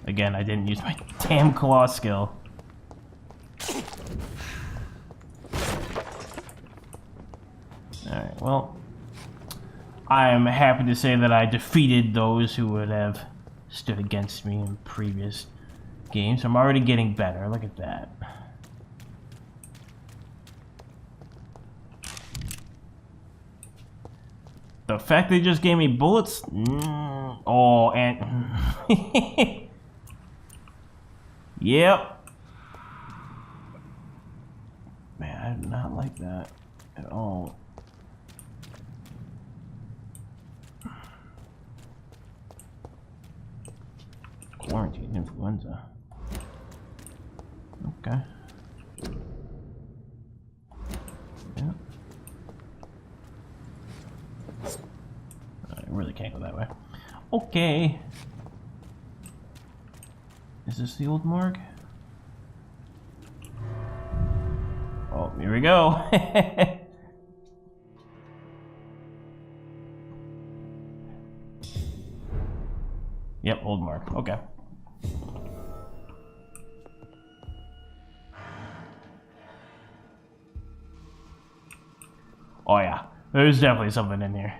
Again, I didn't use my damn claw skill. Alright, well, I am happy to say that I defeated those who would have stood against me in previous games. I'm already getting better. Look at that. The fact they just gave me bullets? Oh, and... Yep. Man, I do not like that at all. Quarantine influenza. Okay. Yeah. I really can't go that way. Okay. Is this the old morgue? Oh, here we go. Yep, old morgue. Okay. Oh yeah, there's definitely something in here.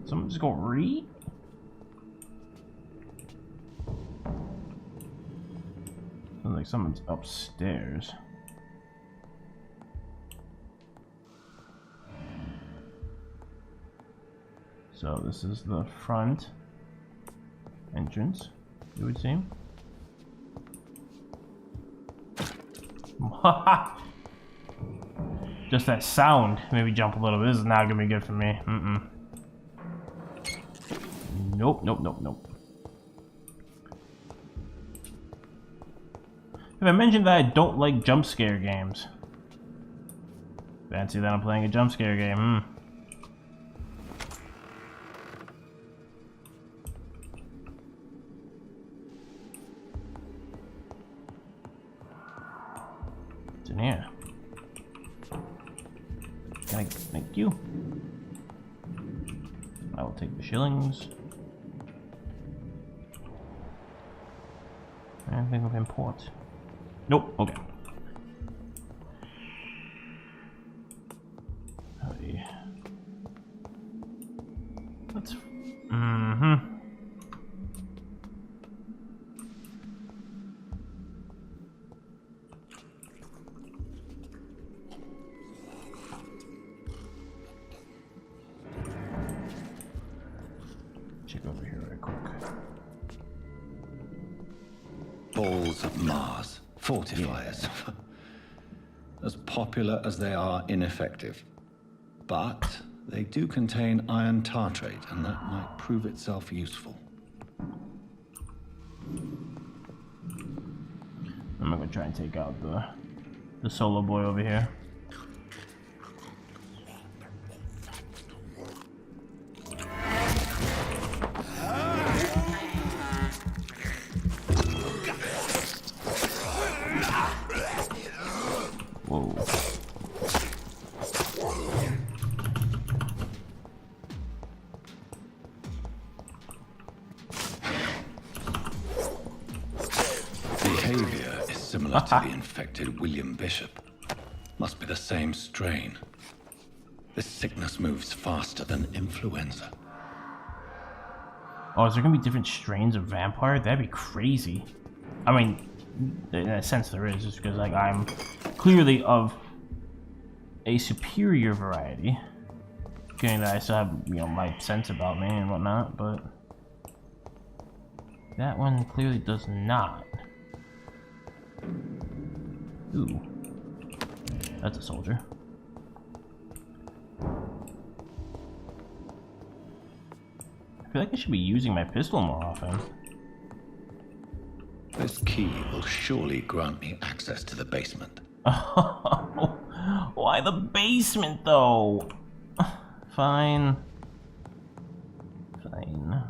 Someone just go read? Sounds like someone's upstairs. So this is the front entrance, it would seem. Just that sound made me jump a little bit. This is not gonna be good for me. Nope, nope, nope, nope. Have I mentioned that I don't like jump scare games? Fancy that I'm playing a jump scare game, What's in here? Thank you. I will take the shillings. Anything of import? Nope. Okay. Hey. Let's. Check over here right quick. Balls of Mars. Fortifiers. As popular as they are ineffective. But they do contain iron tartrate, and that might prove itself useful. I'm gonna try and take out the solo boy over here. Whoa. Behavior is similar to the infected William Bishop. Must be the same strain. This sickness moves faster than influenza. Oh, is there gonna be different strains of vampire? That'd be crazy. I mean, in a sense there is, just because like I'm clearly of a superior variety. Getting that I still have, you know, my sense about me and whatnot, but that one clearly does not. Ooh. That's a soldier. I feel like I should be using my pistol more often. This key will surely grant me access to the basement. Why the basement, though? Fine. Fine.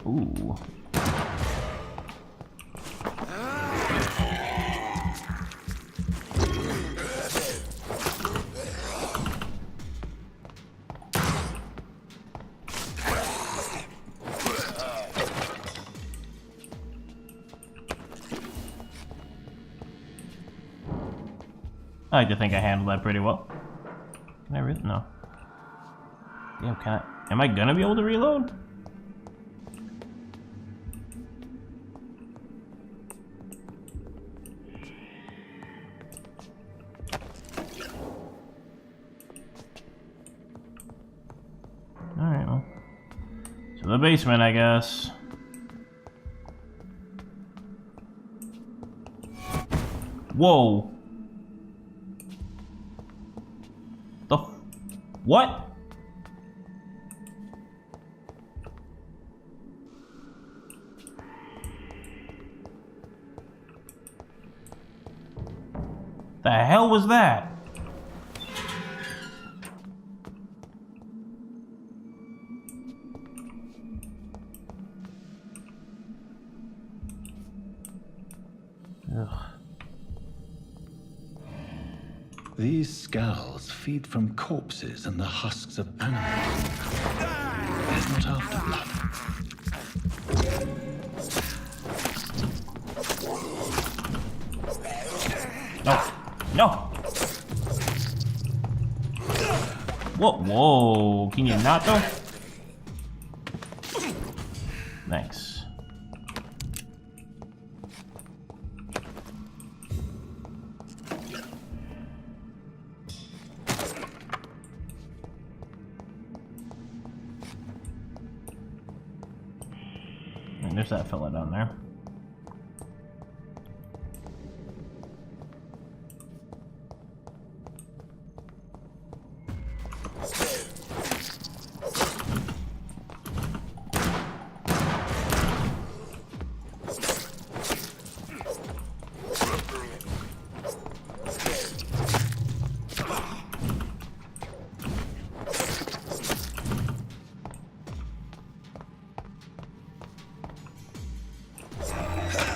Ooh. I like to think I handled that pretty well. Can I really? No. Damn, can I? Am I gonna be able to reload? Alright, well. So the basement, I guess. Whoa! What? The hell was that? Ugh. These skulls feed from corpses and the husks of animals. They're not after blood. No. No. Whoa, whoa. Can you not though? Thanks. And there's that fella down there.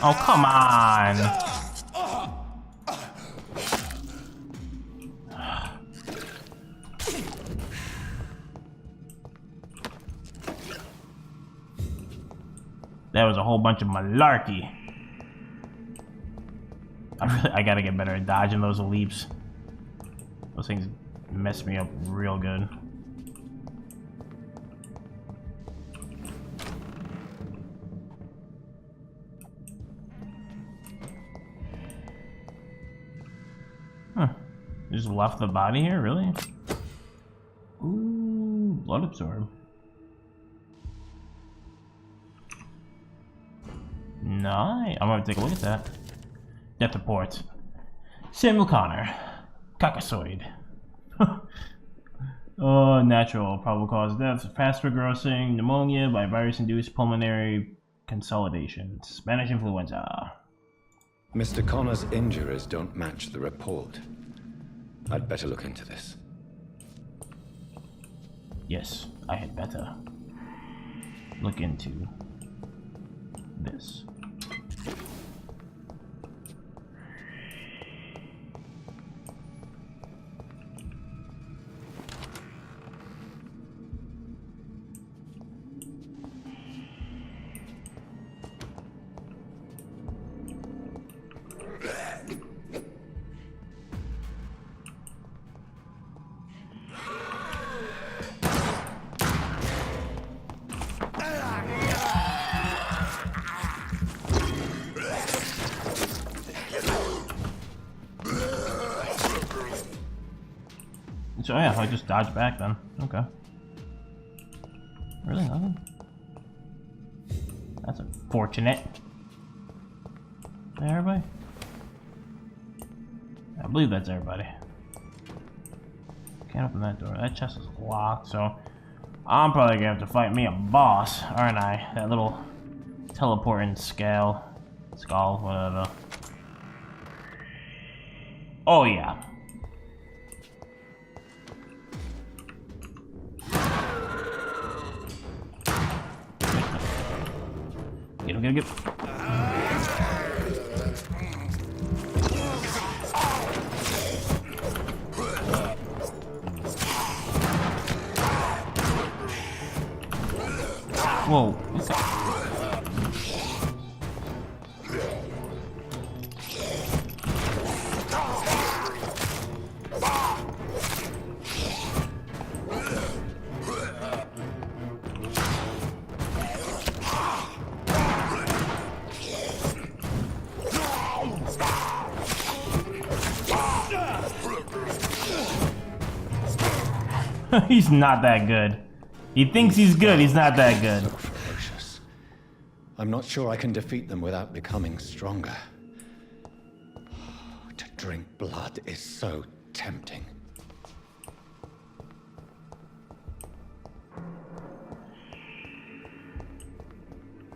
Oh, come on! That was a whole bunch of malarkey. I gotta get better at dodging those leaps. Those things mess me up real good. Huh. Just left the body here, really? Ooh, blood absorb. Nice. I'm gonna take a look at that. Death reports. Samuel Connor. Caucasoid. Oh, natural. Probable cause of death. Fast regressing pneumonia by virus-induced pulmonary consolidation. Spanish influenza. Mr. Connor's injuries don't match the report. I'd better look into this. Yes, I had better look into this. So yeah, I just dodged back then. Okay. Really nothing? That's unfortunate. Is that everybody? I believe that's everybody. Can't open that door. That chest is locked, so I'm probably gonna have to fight me a boss, aren't I? That little teleporting skull, whatever. Oh yeah. Get him. Whoa. He's not that good. He thinks he's good, he's not that good. So ferocious. I'm not sure I can defeat them without becoming stronger. To drink blood is so tempting.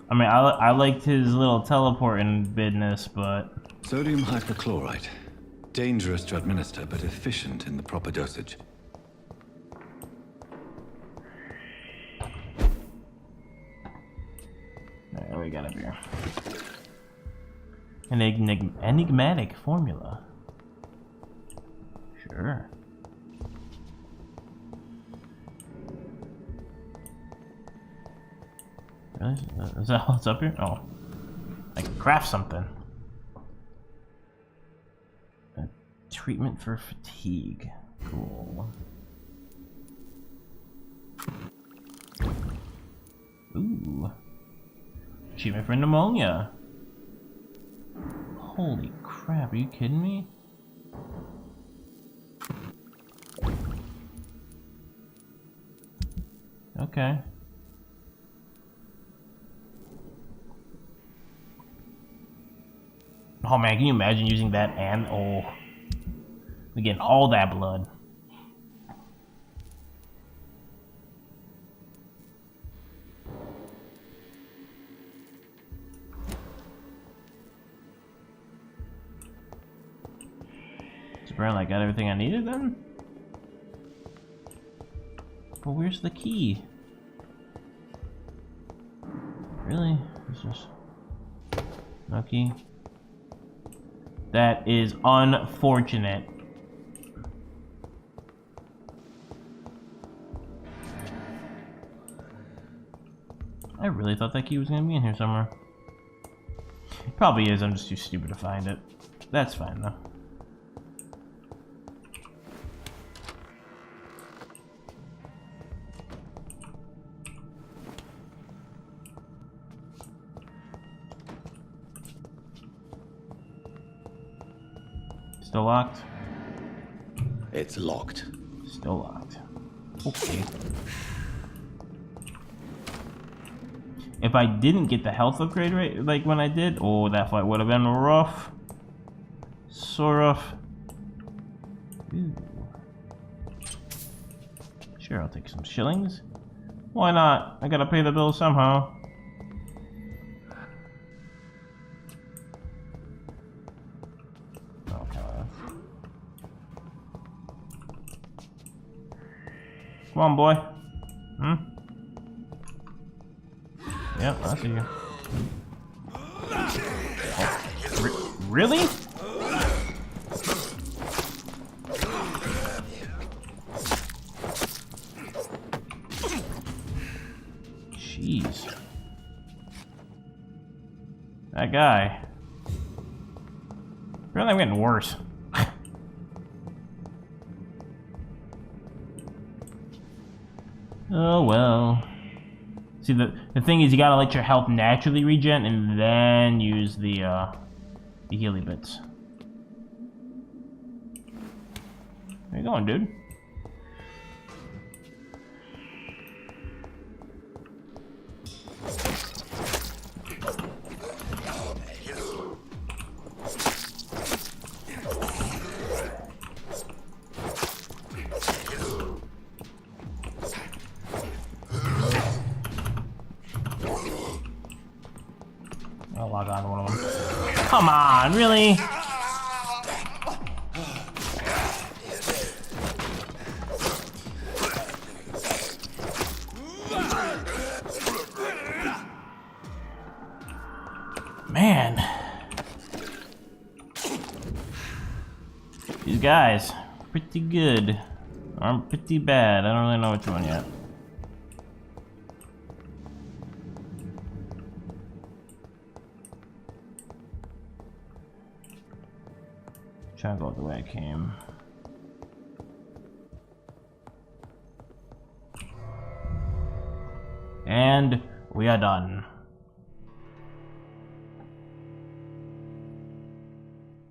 I mean, I liked his little teleporting business, but... Sodium hypochlorite. Dangerous to administer, but efficient in the proper dosage. What we got up here? An enigmatic formula. Sure. Really? Is that what's up here? Oh. I can craft something. A treatment for fatigue. Cool. Ooh. Treatment for pneumonia. Holy crap, are you kidding me? Okay. Oh man, can you imagine using that and we're getting all that blood. Apparently I got everything I needed then? But where's the key? Really? It's just... Okay. That is unfortunate. I really thought that key was gonna be in here somewhere. It probably is, I'm just too stupid to find it. That's fine though. Still locked? It's locked. Still locked. Okay. If I didn't get the health upgrade rate like when I did, oh, that fight would have been rough. So rough. Ooh. Sure, I'll take some shillings. Why not? I gotta pay the bill somehow. Come on, boy. Hmm? Yep, I see you. Oh, really? Jeez. That guy. Really, I'm getting worse. Oh well. See, the thing is, you gotta let your health naturally regen and then use the healy bits. Where you going, dude? I'll log on to one of them. Come on, really? Man. These guys, pretty good. Or pretty bad. I don't really know which one yet. Trying to go the way I came. And we are done.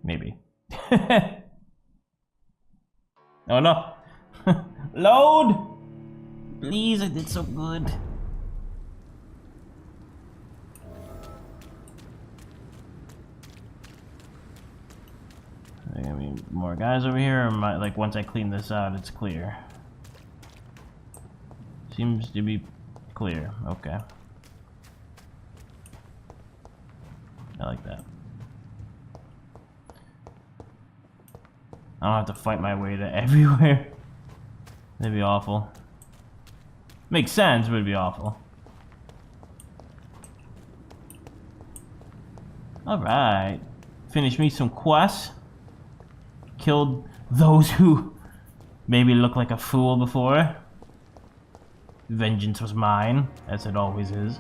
Maybe. Oh no. Load! Please, I did so good. There gonna be more guys over here, or like once I clean this out, it's clear. Seems to be clear. Okay. I like that. I don't have to fight my way to everywhere. That'd be awful. Makes sense, but it'd be awful. Alright. Finish me some quests. Killed those who maybe looked like a fool before. Vengeance was mine, as it always is.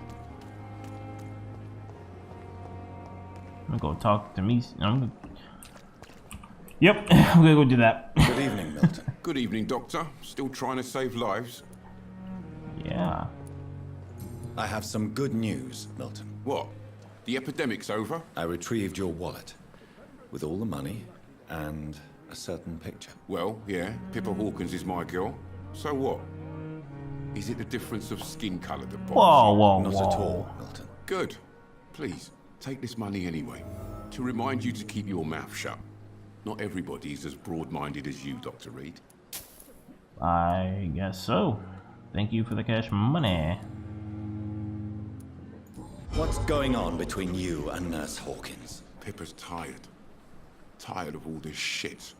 I'm gonna go talk to me. Yep, I'm gonna go do that. Good evening, Milton. Good evening, Doctor. Still trying to save lives? Yeah. I have some good news, Milton. What? The epidemic's over? I retrieved your wallet with all the money and a certain picture. Well, yeah, Pippa Hawkins is my girl. So what? Is it the difference of skin colour that bothers Whoa, you? whoa, Not whoa. at all, Milton. Good. Please, take this money anyway. To remind you to keep your mouth shut. Not everybody's as broad-minded as you, Dr. Reed. I guess so. Thank you for the cash money. What's going on between you and Nurse Hawkins? Pippa's tired. Tired of all this shit.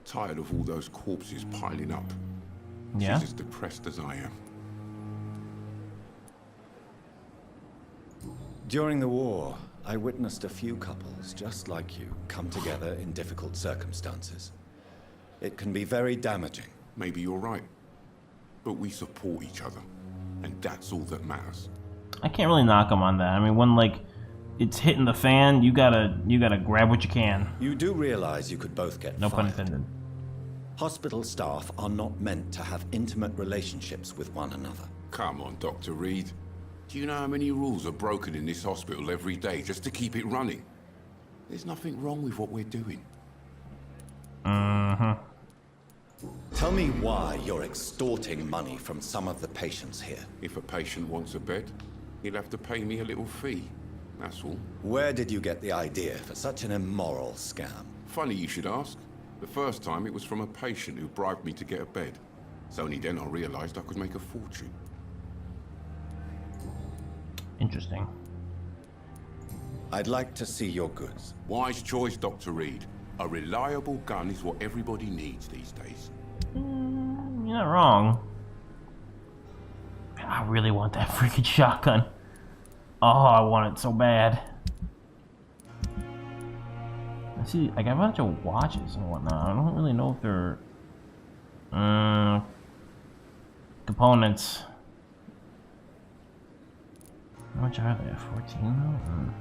Tired of all those corpses piling up. Yeah? She's as depressed as I am. During the war, I witnessed a few couples just like you come together in difficult circumstances. It can be very damaging. Maybe you're right. But we support each other. And that's all that matters. I can't really knock him on that. I mean, when, like, it's hitting the fan, you gotta grab what you can. You do realize you could both get No pun fired. intended. Hospital staff are not meant to have intimate relationships with one another. Come on, Dr. Reed. Do you know how many rules are broken in this hospital every day just to keep it running? There's nothing wrong with what we're doing. Mm-hmm. Tell me why you're extorting money from some of the patients here. If a patient wants a bed, he'll have to pay me a little fee. That's all. Where did you get the idea for such an immoral scam? Funny you should ask. The first time it was from a patient who bribed me to get a bed. It's only then I realized I could make a fortune. Interesting. I'd like to see your goods. Wise choice, Dr. Reed. A reliable gun is what everybody needs these days. You're not wrong. I really want that freaking shotgun. Oh, I want it so bad. I see, I got a bunch of watches and whatnot. I don't really know if they're components. How much are they? 14?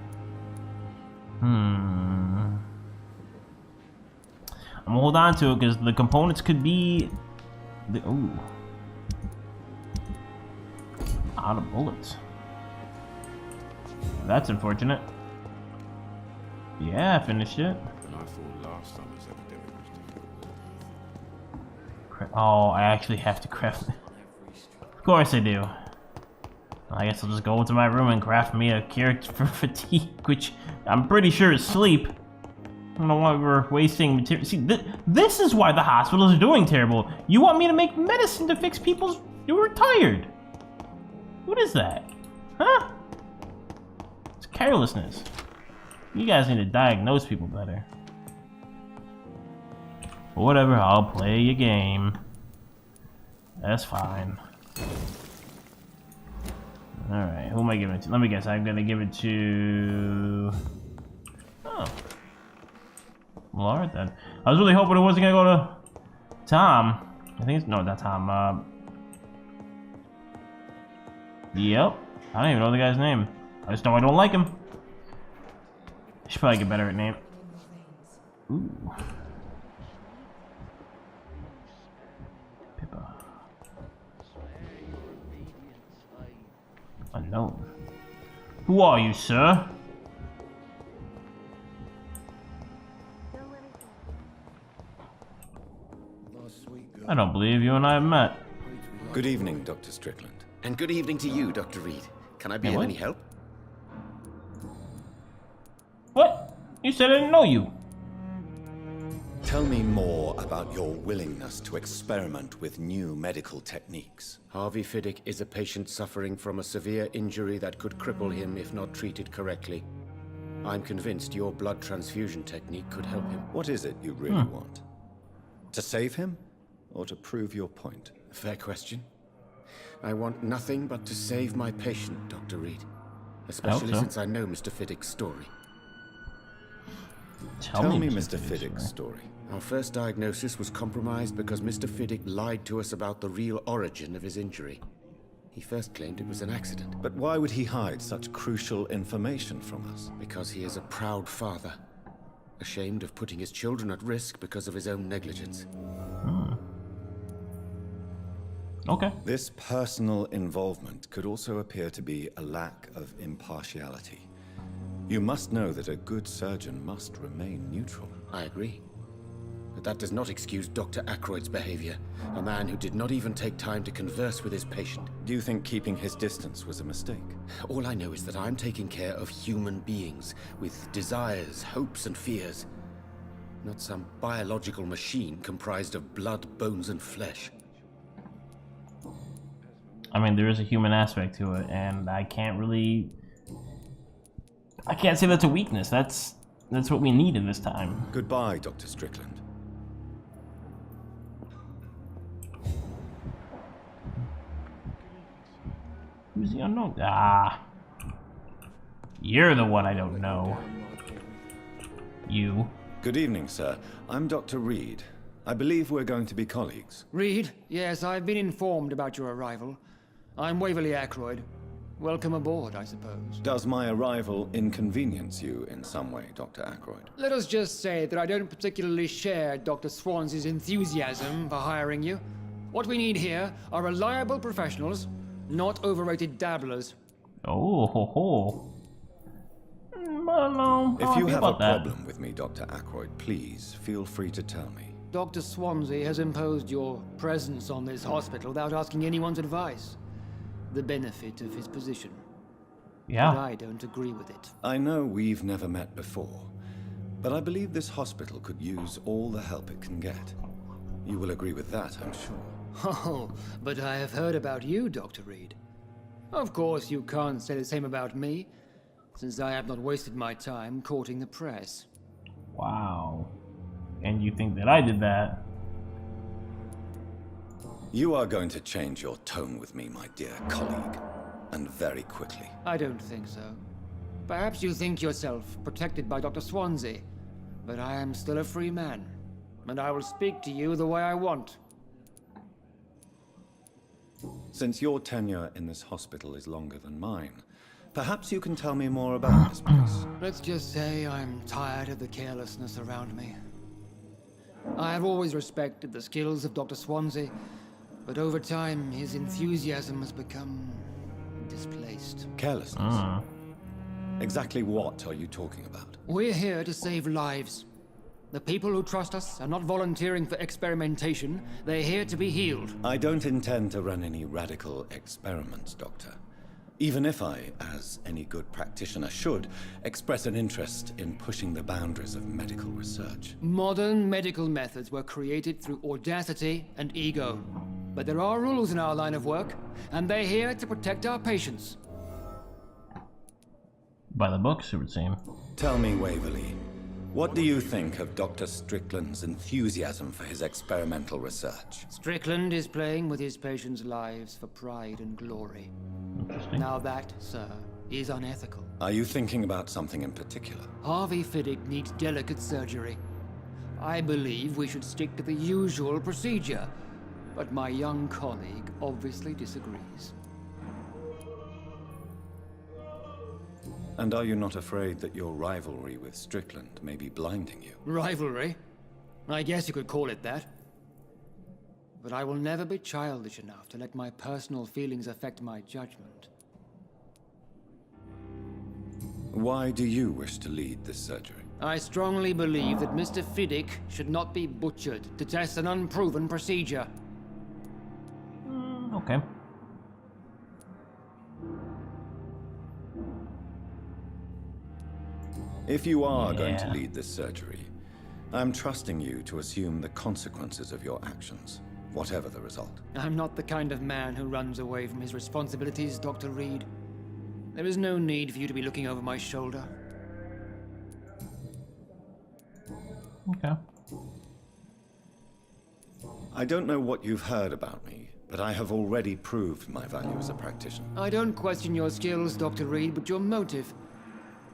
I'm gonna hold on to it because the components could be the out of bullets. That's unfortunate. Yeah, I finished it. And I thought last summer's epidemic was difficult. Oh, I actually have to craft it. Of course I do. I guess I'll just go into my room and craft me a cure for fatigue, which I'm pretty sure is sleep. I don't know why we're wasting material. See, this is why the hospitals are doing terrible. You want me to make medicine to fix people's... You were tired. What is that? Huh? It's carelessness. You guys need to diagnose people better. Whatever, I'll play your game. That's fine. Alright, who am I giving it to? Let me guess, I'm gonna give it to... Oh. Well, alright then. I was really hoping it wasn't gonna go to Tom. I think it's... No, not Tom. Yep. I don't even know the guy's name. I just know I don't like him. I should probably get better at name. Ooh. Pippa. Unknown. Who are you, sir? I don't believe you and I have met. Good evening, Dr. Strickland. And good evening to you, Dr. Reed. Can I be of any help? What? You said I didn't know you. Tell me more about your willingness to experiment with new medical techniques. Harvey Fiddick is a patient suffering from a severe injury that could cripple him if not treated correctly. I'm convinced your blood transfusion technique could help him. What is it you really want? To save him? Or to prove your point? Fair question. I want nothing but to save my patient, Dr. Reed. Especially since I know Mr. Fiddick's story. Tell me Mr. Fiddick's story. Our first diagnosis was compromised because Mr. Fiddick lied to us about the real origin of his injury. He first claimed it was an accident. But why would he hide such crucial information from us? Because he is a proud father, ashamed of putting his children at risk because of his own negligence. Okay. This personal involvement could also appear to be a lack of impartiality. You must know that a good surgeon must remain neutral. I agree. But that does not excuse Dr. Ackroyd's behavior, a man who did not even take time to converse with his patient. Do you think keeping his distance was a mistake? All I know is that I'm taking care of human beings with desires, hopes, and fears. Not some biological machine comprised of blood, bones, and flesh. I mean, there is a human aspect to it, and I can't say that's a weakness. That's what we need in this time. Goodbye, Dr. Strickland. Who's the unknown? Ah. You're the one I don't know. You. Good evening, sir. I'm Dr. Reed. I believe we're going to be colleagues. Reed? Yes, I've been informed about your arrival. I'm Waverly Ackroyd. Welcome aboard, I suppose. Does my arrival inconvenience you in some way, Dr. Ackroyd? Let us just say that I don't particularly share Dr. Swansey's enthusiasm for hiring you. What we need here are reliable professionals, not overrated dabblers. Oh, ho, ho. No, If you have a problem with me, Dr. Ackroyd, please feel free to tell me. Dr. Swansey has imposed your presence on this hospital without asking anyone's advice. The benefit of his position. Yeah. But I don't agree with it. I know we've never met before, but I believe this hospital could use all the help it can get. You will agree with that, I'm sure. Oh, but I have heard about you, Dr. Reed. Of course, you can't say the same about me, since I have not wasted my time courting the press. Wow. And you think that I did that? You are going to change your tone with me, my dear colleague, and very quickly. I don't think so. Perhaps you think yourself protected by Dr. Swansey, but I am still a free man, and I will speak to you the way I want. Since your tenure in this hospital is longer than mine, perhaps you can tell me more about this place. Let's just say I'm tired of the carelessness around me. I have always respected the skills of Dr. Swansey, but over time, his enthusiasm has become displaced. Carelessness? Exactly what are you talking about? We're here to save lives. The people who trust us are not volunteering for experimentation. They're here to be healed. I don't intend to run any radical experiments, Doctor. Even if I, as any good practitioner should, express an interest in pushing the boundaries of medical research. Modern medical methods were created through audacity and ego. But there are rules in our line of work, and they're here to protect our patients. By the books, it would seem. Tell me, Waverly, what do you think of Dr. Strickland's enthusiasm for his experimental research? Strickland is playing with his patients' lives for pride and glory. Interesting. Now that, sir, is unethical. Are you thinking about something in particular? Harvey Fiddick needs delicate surgery. I believe we should stick to the usual procedure, but my young colleague obviously disagrees. And are you not afraid that your rivalry with Strickland may be blinding you? Rivalry? I guess you could call it that. But I will never be childish enough to let my personal feelings affect my judgment. Why do you wish to lead this surgery? I strongly believe that Mr. Fiddick should not be butchered to test an unproven procedure. Okay. If you are going to lead this surgery, I'm trusting you to assume the consequences of your actions, whatever the result. I'm not the kind of man who runs away from his responsibilities, Dr. Reed. There is no need for you to be looking over my shoulder. Okay. I don't know what you've heard about me, but I have already proved my value as a practitioner. I don't question your skills, Dr. Reed, but your motive.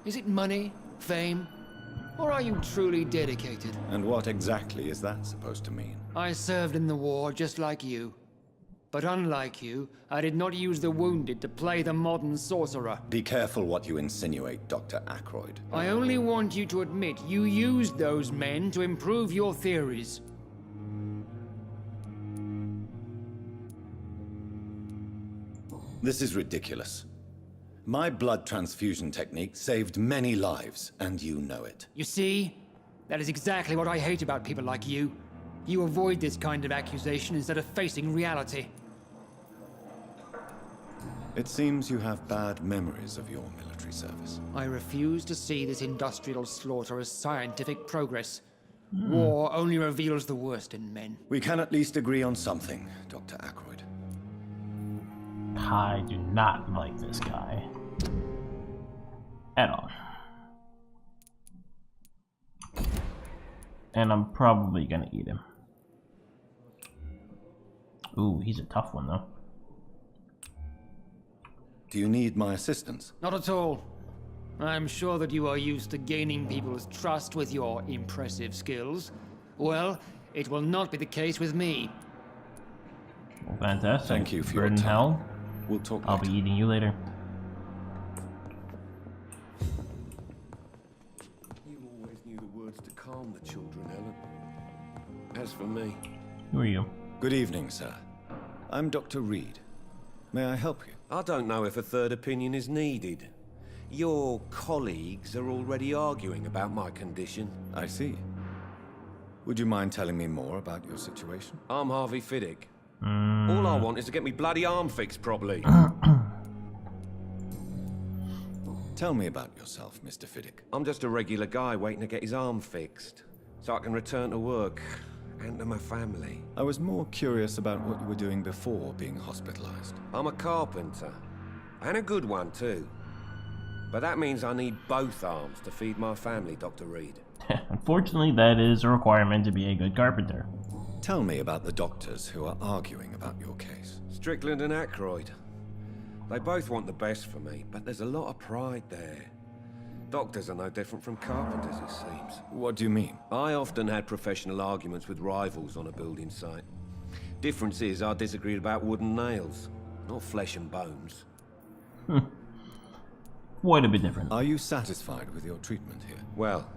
Is it money, fame, or are you truly dedicated? And what exactly is that supposed to mean? I served in the war just like you. But unlike you, I did not use the wounded to play the modern sorcerer. Be careful what you insinuate, Dr. Ackroyd. I only want you to admit you used those men to improve your theories. This is ridiculous. My blood transfusion technique saved many lives, and you know it. You see? That is exactly what I hate about people like you. You avoid this kind of accusation instead of facing reality. It seems you have bad memories of your military service. I refuse to see this industrial slaughter as scientific progress. War only reveals the worst in men. We can at least agree on something, Dr. Ackroyd. I do not like this guy. At all. And I'm probably gonna eat him. Ooh, he's a tough one though. Do you need my assistance? Not at all. I'm sure that you are used to gaining people's trust with your impressive skills. Well, it will not be the case with me. Well, fantastic. Thank you for your Bird in time. hell. We'll talk I'll later. be eating you later. You always knew the words to calm the children, Ellen. As for me, Who are you? Good evening, sir. I'm Dr. Reed. May I help you? I don't know if a third opinion is needed. Your colleagues are already arguing about my condition. I see. Would you mind telling me more about your situation? I'm Harvey Fiddick. All I want is to get me bloody arm fixed properly. Tell me about yourself, Mr. Fiddick. I'm just a regular guy waiting to get his arm fixed, so I can return to work and to my family. I was more curious about what you were doing before being hospitalized. I'm a carpenter, and a good one too. But that means I need both arms to feed my family, Dr. Reed. Unfortunately, that is a requirement to be a good carpenter. Tell me about the doctors who are arguing about your case. Strickland and Aykroyd. They both want the best for me, but there's a lot of pride there. Doctors are no different from carpenters, it seems. What do you mean? I often had professional arguments with rivals on a building site. Difference is, I disagreed about wooden nails, not flesh and bones. Quite a bit different. Are you satisfied with your treatment here? Well,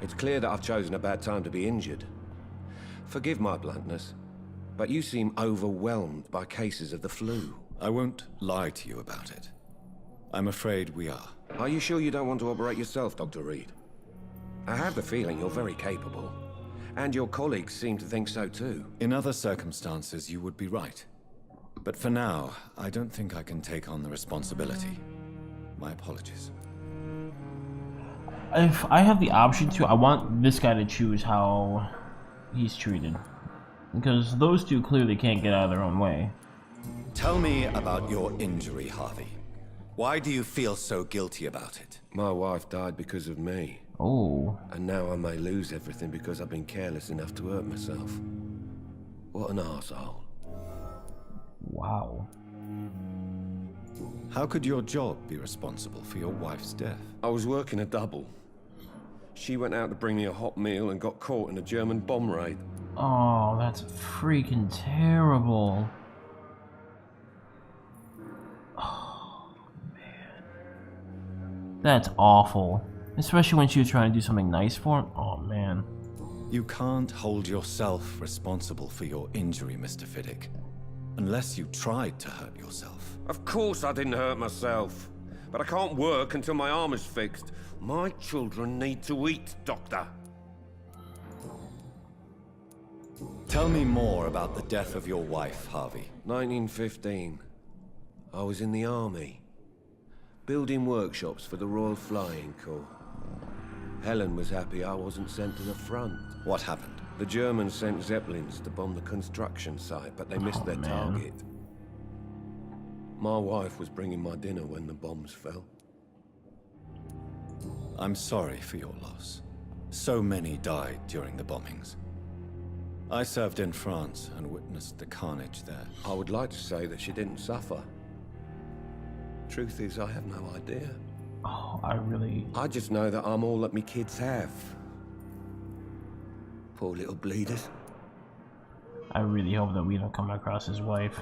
it's clear that I've chosen a bad time to be injured. Forgive my bluntness, but you seem overwhelmed by cases of the flu. I won't lie to you about it. I'm afraid we are. Are you sure you don't want to operate yourself, Dr. Reed? I have the feeling you're very capable, and your colleagues seem to think so too. In other circumstances, you would be right. But for now, I don't think I can take on the responsibility. My apologies. If I have the option to, I want this guy to choose how he's treated. Because those two clearly can't get out of their own way. Tell me about your injury, Harvey. Why do you feel so guilty about it? My wife died because of me. Oh. And now I may lose everything because I've been careless enough to hurt myself. What an arsehole. Wow. How could your job be responsible for your wife's death? I was working a double. She went out to bring me a hot meal and got caught in a German bomb raid. Oh, that's freaking terrible. Oh, man. That's awful. Especially when she was trying to do something nice for him. Oh, man. You can't hold yourself responsible for your injury, Mr. Fiddick. Unless you tried to hurt yourself. Of course I didn't hurt myself. But I can't work until my arm is fixed. My children need to eat, Doctor. Tell me more about the death of your wife, Harvey. 1915. I was in the army. Building workshops for the Royal Flying Corps. Helen was happy I wasn't sent to the front. What happened? The Germans sent Zeppelins to bomb the construction site, but they missed their target. My wife was bringing my dinner when the bombs fell. I'm sorry for your loss. So many died during the bombings. I served in France and witnessed the carnage there. I would like to say that she didn't suffer. Truth is, I have no idea. Oh, I just know that I'm all that me kids have. Poor little bleeders. I really hope that we don't come across his wife.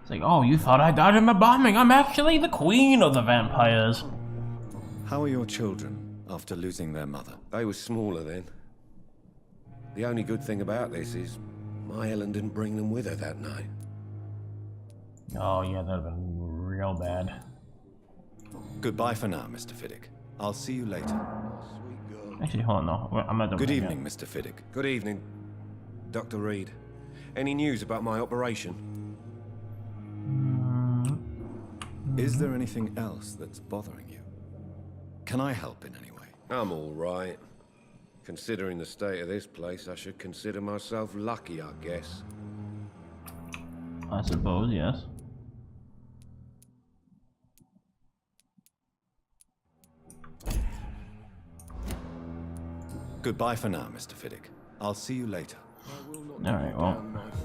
It's like, oh, you thought I died in the bombing. I'm actually the queen of the vampires. How are your children after losing their mother? They were smaller then. The only good thing about this is my Helen didn't bring them with her that night. Oh, yeah, that'd have been real bad. Goodbye for now, Mr. Fiddick. I'll see you later. Actually, hold on, no. I'm at Good evening, Mr. Fiddick. Good evening, Dr. Reed. Any news about my operation? Is there anything else that's bothering you? Can I help in any way? I'm all right. Considering the state of this place, I should consider myself lucky, I guess. I suppose, yes. Goodbye for now, Mr. Fiddick. I'll see you later. Alright, well,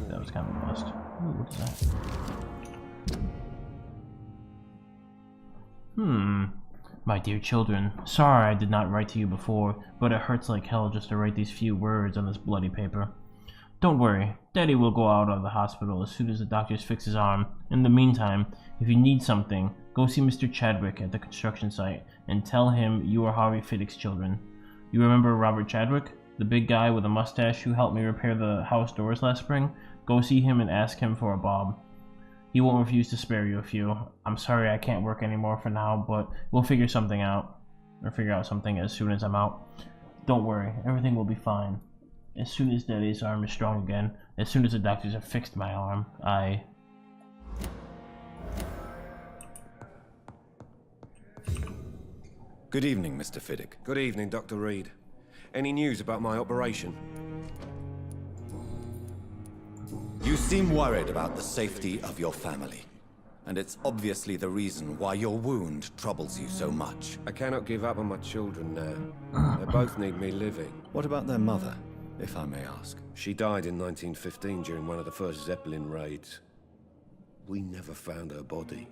that was kind of a bust. Ooh, what's that? My dear children, sorry I did not write to you before, but it hurts like hell just to write these few words on this bloody paper. Don't worry, Daddy will go out of the hospital as soon as the doctors fix his arm. In the meantime, if you need something, go see Mr. Chadwick at the construction site and tell him you are Harvey Fiddick's children. You remember Robert Chadwick? The big guy with a mustache who helped me repair the house doors last spring? Go see him and ask him for a bob. He won't refuse to spare you a few. I'm sorry I can't work anymore for now, but we'll figure something out. Or figure out something as soon as I'm out. Don't worry, everything will be fine. As soon as Daddy's arm is strong again, as soon as the doctors have fixed my arm, Good evening, Mr. Fiddick. Good evening, Dr. Reed. Any news about my operation? You seem worried about the safety of your family. And it's obviously the reason why your wound troubles you so much. I cannot give up on my children now. They both need me living. What about their mother, if I may ask? She died in 1915 during one of the first Zeppelin raids. We never found her body.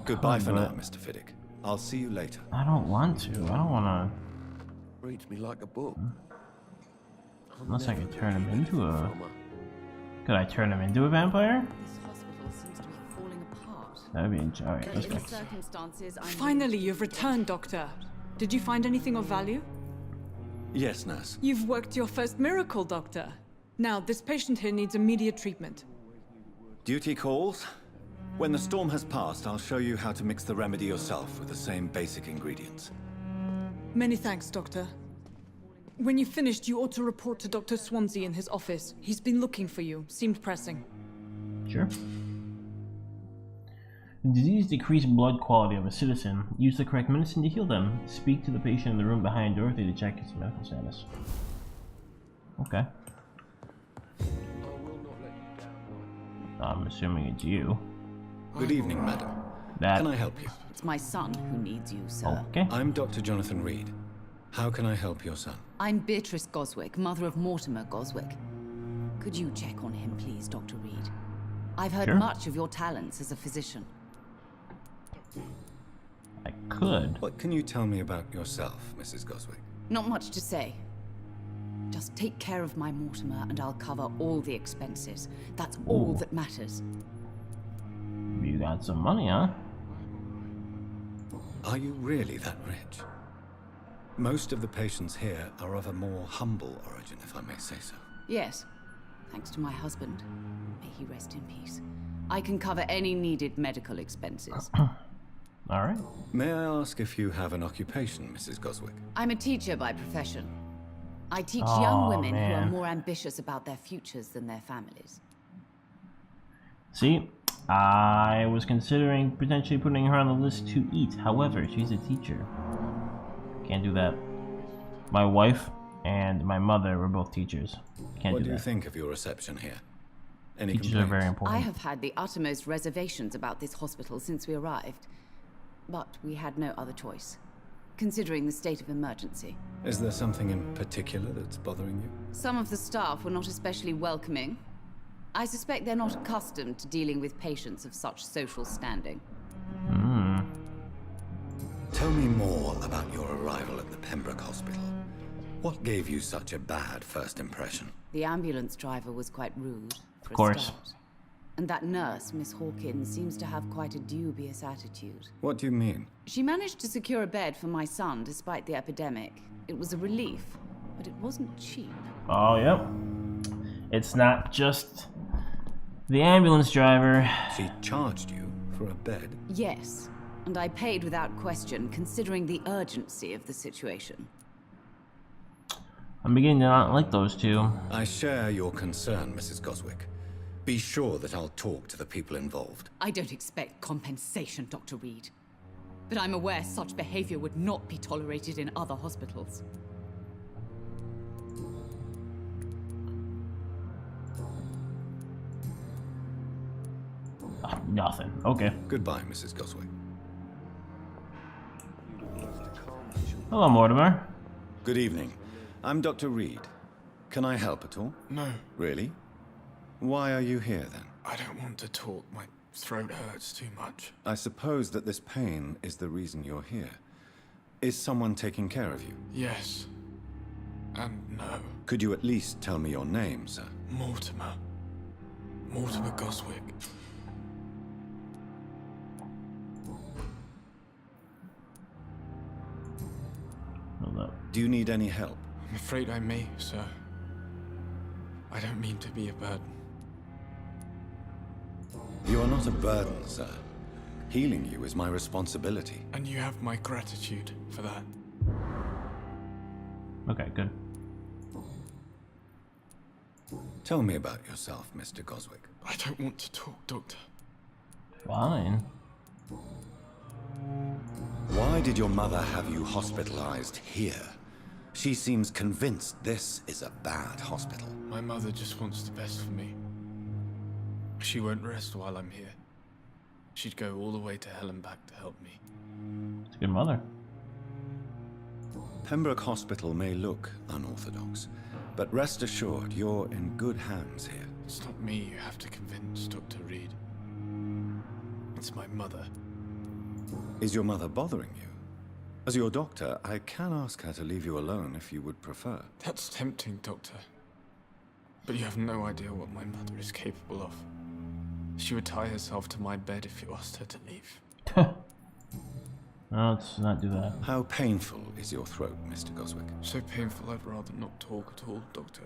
Goodbye for now, Mr. Fiddick. I'll see you later. I don't want to. I don't want to. Reads me like a book. Unless I could turn him into a... Could I turn him into a vampire? This hospital seems to be falling apart. That'd be... Alright, let's go. Circumstances, Finally, you've returned, Doctor. Did you find anything of value? Yes, nurse. You've worked your first miracle, Doctor. Now, this patient here needs immediate treatment. Duty calls. When the storm has passed, I'll show you how to mix the remedy yourself with the same basic ingredients. Many thanks, Doctor. When you've finished, you ought to report to Dr. Swansea in his office. He's been looking for you. Seemed pressing. Sure. Disease decrease blood quality of a citizen. Use the correct medicine to heal them. Speak to the patient in the room behind Dorothy to check his medical status. Okay. I'm assuming it's you. Good evening, madam. Can I help you? It's my son who needs you, sir. Okay. I'm Dr. Jonathan Reed. How can I help your son? I'm Beatrice Goswick, mother of Mortimer Goswick. Could you check on him, please, Dr. Reed? I've heard much of your talents as a physician. I could. What can you tell me about yourself, Mrs. Goswick? Not much to say. Just take care of my Mortimer and I'll cover all the expenses. That's all that matters. You got some money, huh? Are you really that rich? Most of the patients here are of a more humble origin, if I may say so. Yes, thanks to my husband. May he rest in peace. I can cover any needed medical expenses. All right. May I ask if you have an occupation, Mrs. Goswick? I'm a teacher by profession. I teach young women who are man. more ambitious about their futures than their families. See, I was considering potentially putting her on the list to eat. However, she's a teacher. Can't do that. My wife and my mother were both teachers. Can't What do do you that. think of your reception here? Any Teachers complaints? are very important. I have had the uttermost reservations about this hospital since we arrived. But we had no other choice, considering the state of emergency. Is there something in particular that's bothering you? Some of the staff were not especially welcoming. I suspect they're not accustomed to dealing with patients of such social standing. Tell me more about your arrival at the Pembroke Hospital. What gave you such a bad first impression? The ambulance driver was quite rude, for Of course. a start. And that nurse, Miss Hawkins, seems to have quite a dubious attitude. What do you mean? She managed to secure a bed for my son despite the epidemic. It was a relief, but it wasn't cheap. Oh, yep. It's not just the ambulance driver. She charged you for a bed? Yes, and I paid without question, considering the urgency of the situation. I'm beginning to not like those two. I share your concern, Mrs. Goswick. Be sure that I'll talk to the people involved. I don't expect compensation, Dr. Reed. But I'm aware such behavior would not be tolerated in other hospitals. Nothing. Okay. Goodbye, Mrs. Goswick. Hello, Mortimer. Good evening. I'm Dr. Reed. Can I help at all? No. Really? Why are you here, then? I don't want to talk. My throat hurts too much. I suppose that this pain is the reason you're here. Is someone taking care of you? Yes. And no. Could you at least tell me your name, sir? Mortimer. Mortimer Goswick. Hold up. Do you need any help? I'm afraid I may, sir. I don't mean to be a burden. You are not a burden, sir. Healing you is my responsibility. And you have my gratitude for that. Okay, good. Tell me about yourself, Mr. Goswick. I don't want to talk, Doctor. Fine. Why did your mother have you hospitalized here? She seems convinced this is a bad hospital. My mother just wants the best for me. She won't rest while I'm here. She'd go all the way to hell and back to help me. It's a good mother. Pembroke Hospital may look unorthodox, but rest assured you're in good hands here. It's not me you have to convince, Dr. Reed. It's my mother. Is your mother bothering you? As your doctor, I can ask her to leave you alone if you would prefer. That's tempting, Doctor. But you have no idea what my mother is capable of. She would tie herself to my bed if you asked her to leave. No, let's not do that. How painful is your throat, Mr. Goswick? So painful I'd rather not talk at all, Doctor.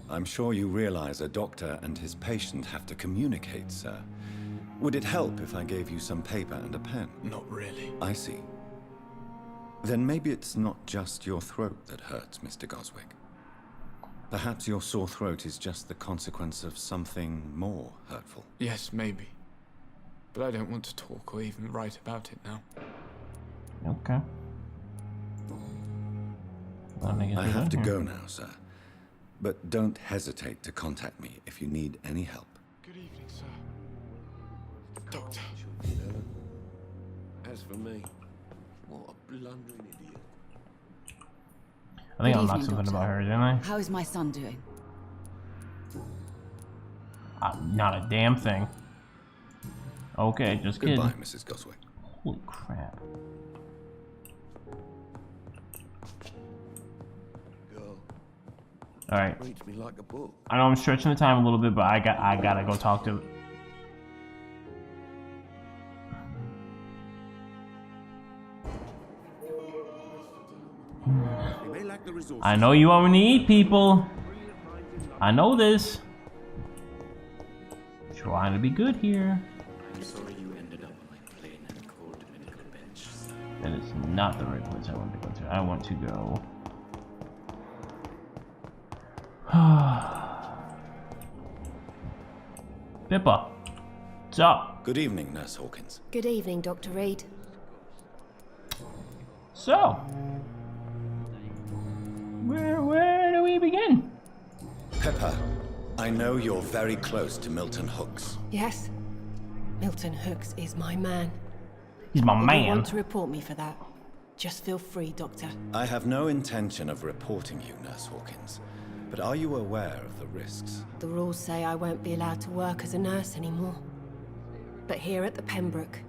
I'm sure you realize a doctor and his patient have to communicate, sir. Would it help if I gave you some paper and a pen? Not really. I see. Then maybe it's not just your throat that hurts, Mr. Goswick. Perhaps your sore throat is just the consequence of something more hurtful. Yes, maybe. But I don't want to talk or even write about it now. Okay. I have to go now, sir. But don't hesitate to contact me if you need any help. Good evening, sir. Doctor. As for me, what a blundering idiot. I think I'll Good knock evening, something Doctor. about her, didn't I? How is my son doing? Not a damn thing. Okay, just kidding. Goodbye, Mrs. Goswick. Holy crap. Girl, Alright. reads me like a book. I know I'm stretching the time a little bit, but I gotta go talk to... I know you want me to eat people. I know this. Trying to be good here. I'm sorry you ended up on my plane and a cold medical bench. That is not the right place I want to go to. I want to go... Pippa, what's up? Good evening, Nurse Hawkins. Good evening, Dr. Reed. So, where do we begin? Pepper, I know you're very close to Milton Hooks. Yes? Milton Hooks is my man. He's my If you man. want to report me for that, just feel free, Doctor. I have no intention of reporting you, Nurse Hawkins. But are you aware of the risks? The rules say I won't be allowed to work as a nurse anymore. But here at the Pembroke,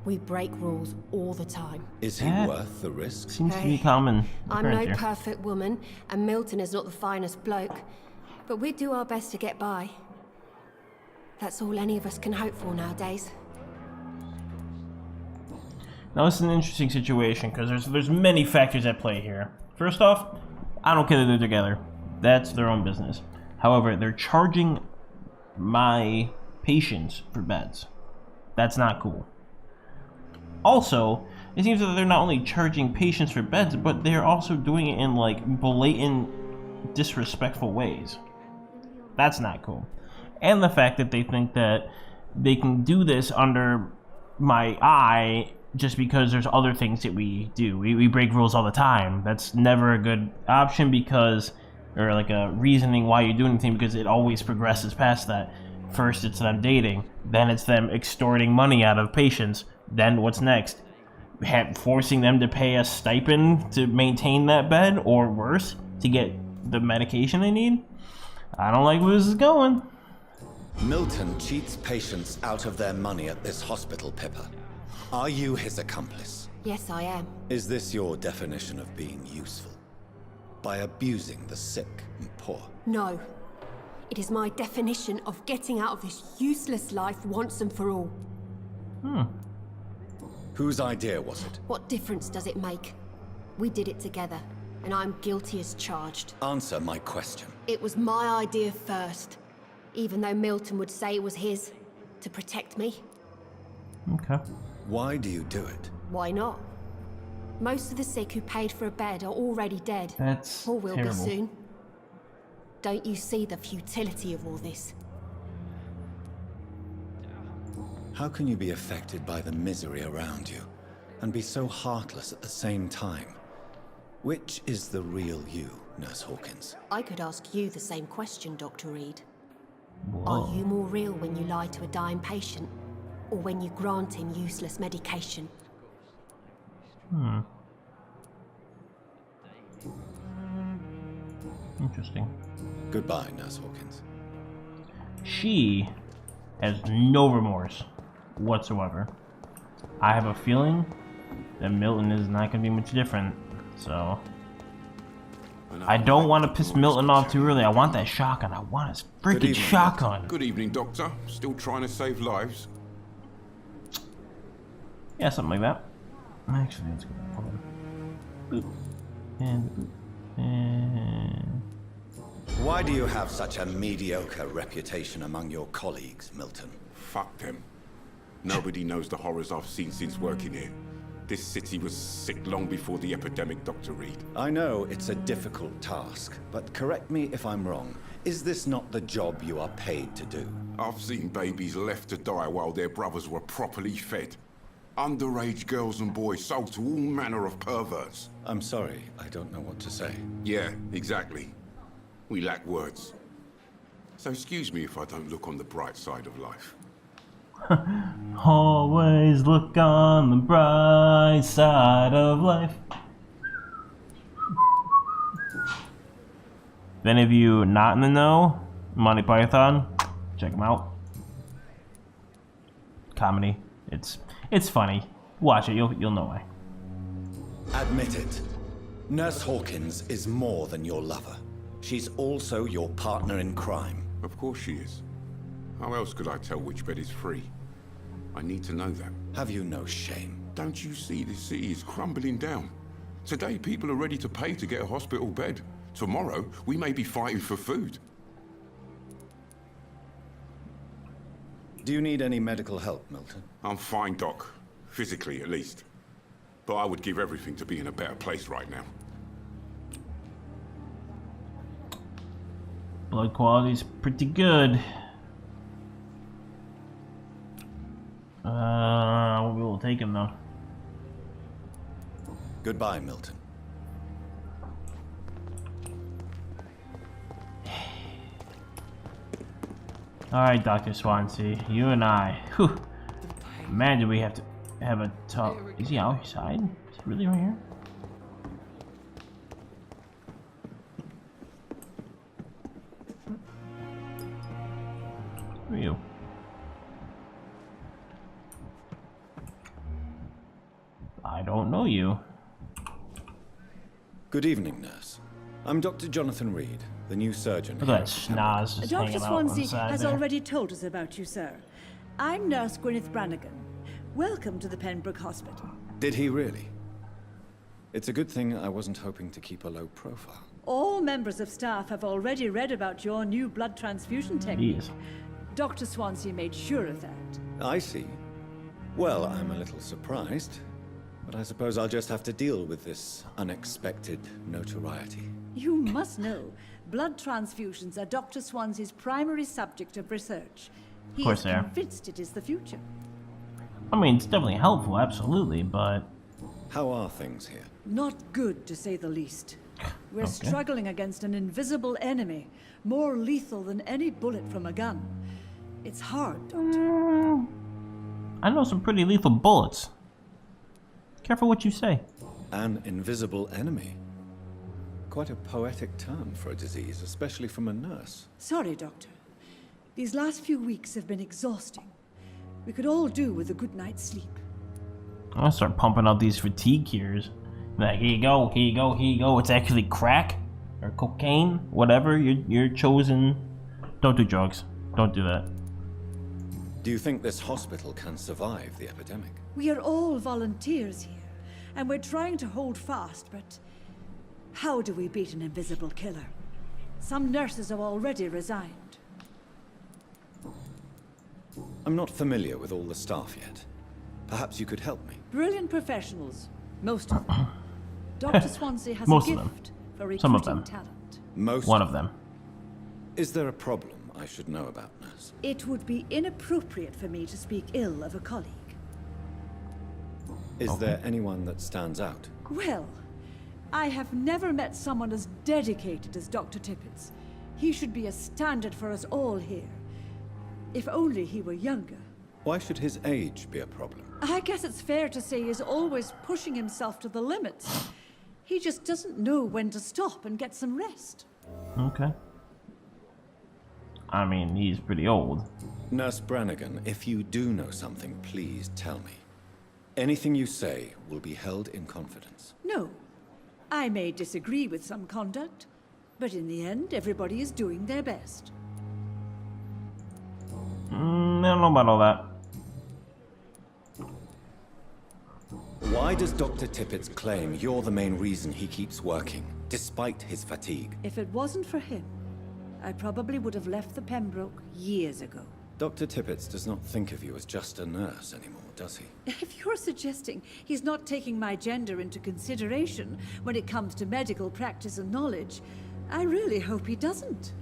we break rules all the time. Is he That worth the risks? Seems to be common. I'm occurrence no here. perfect woman, and Milton is not the finest bloke. But we do our best to get by. That's all any of us can hope for nowadays. Now, this is an interesting situation because there's many factors at play here. First off, I don't care that they're together. That's their own business. However, they're charging my patients for beds. That's not cool. Also, it seems that they're not only charging patients for beds, but they're also doing it in like blatant, disrespectful ways. That's not cool. And the fact that they think that they can do this under my eye just because there's other things that we do. We break rules all the time. That's never a good option because, or like a reasoning why you do anything, because it always progresses past that. First it's them dating, then it's them extorting money out of patients, then what's next? Forcing them to pay a stipend to maintain that bed, or worse, to get the medication they need. I don't like where this is going. Milton cheats patients out of their money at this hospital, Pippa. Are you his accomplice? Yes, I am. Is this your definition of being useful? By abusing the sick and poor? No. It is my definition of getting out of this useless life once and for all. Whose idea was it? What difference does it make? We did it together, and I'm guilty as charged. Answer my question. It was my idea first, even though Milton would say it was his, to protect me. Okay. Why do you do it? Why not? Most of the sick who paid for a bed are already dead. That's or will terrible. be soon. Don't you see the futility of all this? How can you be affected by the misery around you, and be so heartless at the same time? Which is the real you, Nurse Hawkins? I could ask you the same question, Dr. Reed. Whoa. Are you more real when you lie to a dying patient, or when you grant him useless medication? Interesting. Goodbye, Nurse Hawkins. She has no remorse whatsoever. I have a feeling that Milton is not going to be much different, so... I don't want to piss Milton off too early. I want that shotgun. I want his freaking shotgun. Good evening, Doctor. Still trying to save lives? Yeah, something like that. Actually, let's go. Hold on. Boop. And boop. And... Why do you have such a mediocre reputation among your colleagues, Milton? Fuck them. Nobody knows the horrors I've seen since working here. This city was sick long before the epidemic, Dr. Reed. I know it's a difficult task, but correct me if I'm wrong. Is this not the job you are paid to do? I've seen babies left to die while their brothers were properly fed. Underage girls and boys sold to all manner of perverts. I'm sorry, I don't know what to say. Yeah, exactly. We lack words. So excuse me if I don't look on the bright side of life. Always look on the bright side of life. If any of you not in the know, Monty Python, check them out. Comedy. It's funny. Watch it, you'll know why. Admit it. Nurse Hawkins is more than your lover. She's also your partner in crime. Of course she is. How else could I tell which bed is free? I need to know that. Have you no shame? Don't you see this city is crumbling down? Today, people are ready to pay to get a hospital bed. Tomorrow, we may be fighting for food. Do you need any medical help, Milton? I'm fine, Doc. Physically, at least. But I would give everything to be in a better place right now. Blood quality's pretty good. We will take him though. Goodbye, Milton. Alright, Dr. Swansea, you and I. Whew. Man, do we have to have a talk. Is he outside? Is he really right here? Who are you? I don't know you. Good evening, nurse. I'm Dr. Jonathan Reed, the new surgeon. Look at that schnoz just Dr. hanging out on the Swansea side has there. already told us about you, sir. I'm Nurse Gwyneth Brannigan. Welcome to the Pembroke Hospital. Did he really? It's a good thing I wasn't hoping to keep a low profile. All members of staff have already read about your new blood transfusion technique. Jeez. Dr. Swansea made sure of that. I see. Well, I'm a little surprised, but I suppose I'll just have to deal with this unexpected notoriety. You must know, blood transfusions are Dr. Swansea's primary subject of research. He course is they are. convinced it is the future. I mean, it's definitely helpful, absolutely, but... How are things here? Not good, to say the least. We're Okay. struggling against an invisible enemy, more lethal than any bullet from a gun. It's hard, Doctor. I know some pretty lethal bullets. Careful what you say. An invisible enemy? quite a poetic term for a disease, especially from a nurse. Sorry, Doctor. These last few weeks have been exhausting. We could all do with a good night's sleep. I'll start pumping out these fatigue cures. Like, here you go, here you go, here you go. It's actually crack or cocaine, whatever you're chosen. Don't do drugs. Don't do that. Do you think this hospital can survive the epidemic? We are all volunteers here, and we're trying to hold fast, but how do we beat an invisible killer? Some nurses have already resigned. I'm not familiar with all the staff yet. Perhaps you could help me. Brilliant professionals, most of them. Dr. Swansea has Most a of them. gift for recruiting Some of them. talent. One of them. Is there a problem I should know about, nurse? It would be inappropriate for me to speak ill of a colleague. Is there anyone that stands out? Well, I have never met someone as dedicated as Dr. Tippett's. He should be a standard for us all here. If only he were younger. Why should his age be a problem? I guess it's fair to say he's always pushing himself to the limits. He just doesn't know when to stop and get some rest. Okay. I mean, he's pretty old. Nurse Brannigan, if you do know something, please tell me. Anything you say will be held in confidence. No. I may disagree with some conduct, but in the end, everybody is doing their best. I don't know about all that. Why does Dr. Tippett's claim you're the main reason he keeps working, despite his fatigue? If it wasn't for him, I probably would have left the Pembroke years ago. Dr. Tippett does not think of you as just a nurse anymore, does he? If you're suggesting he's not taking my gender into consideration when it comes to medical practice and knowledge, I really hope he doesn't.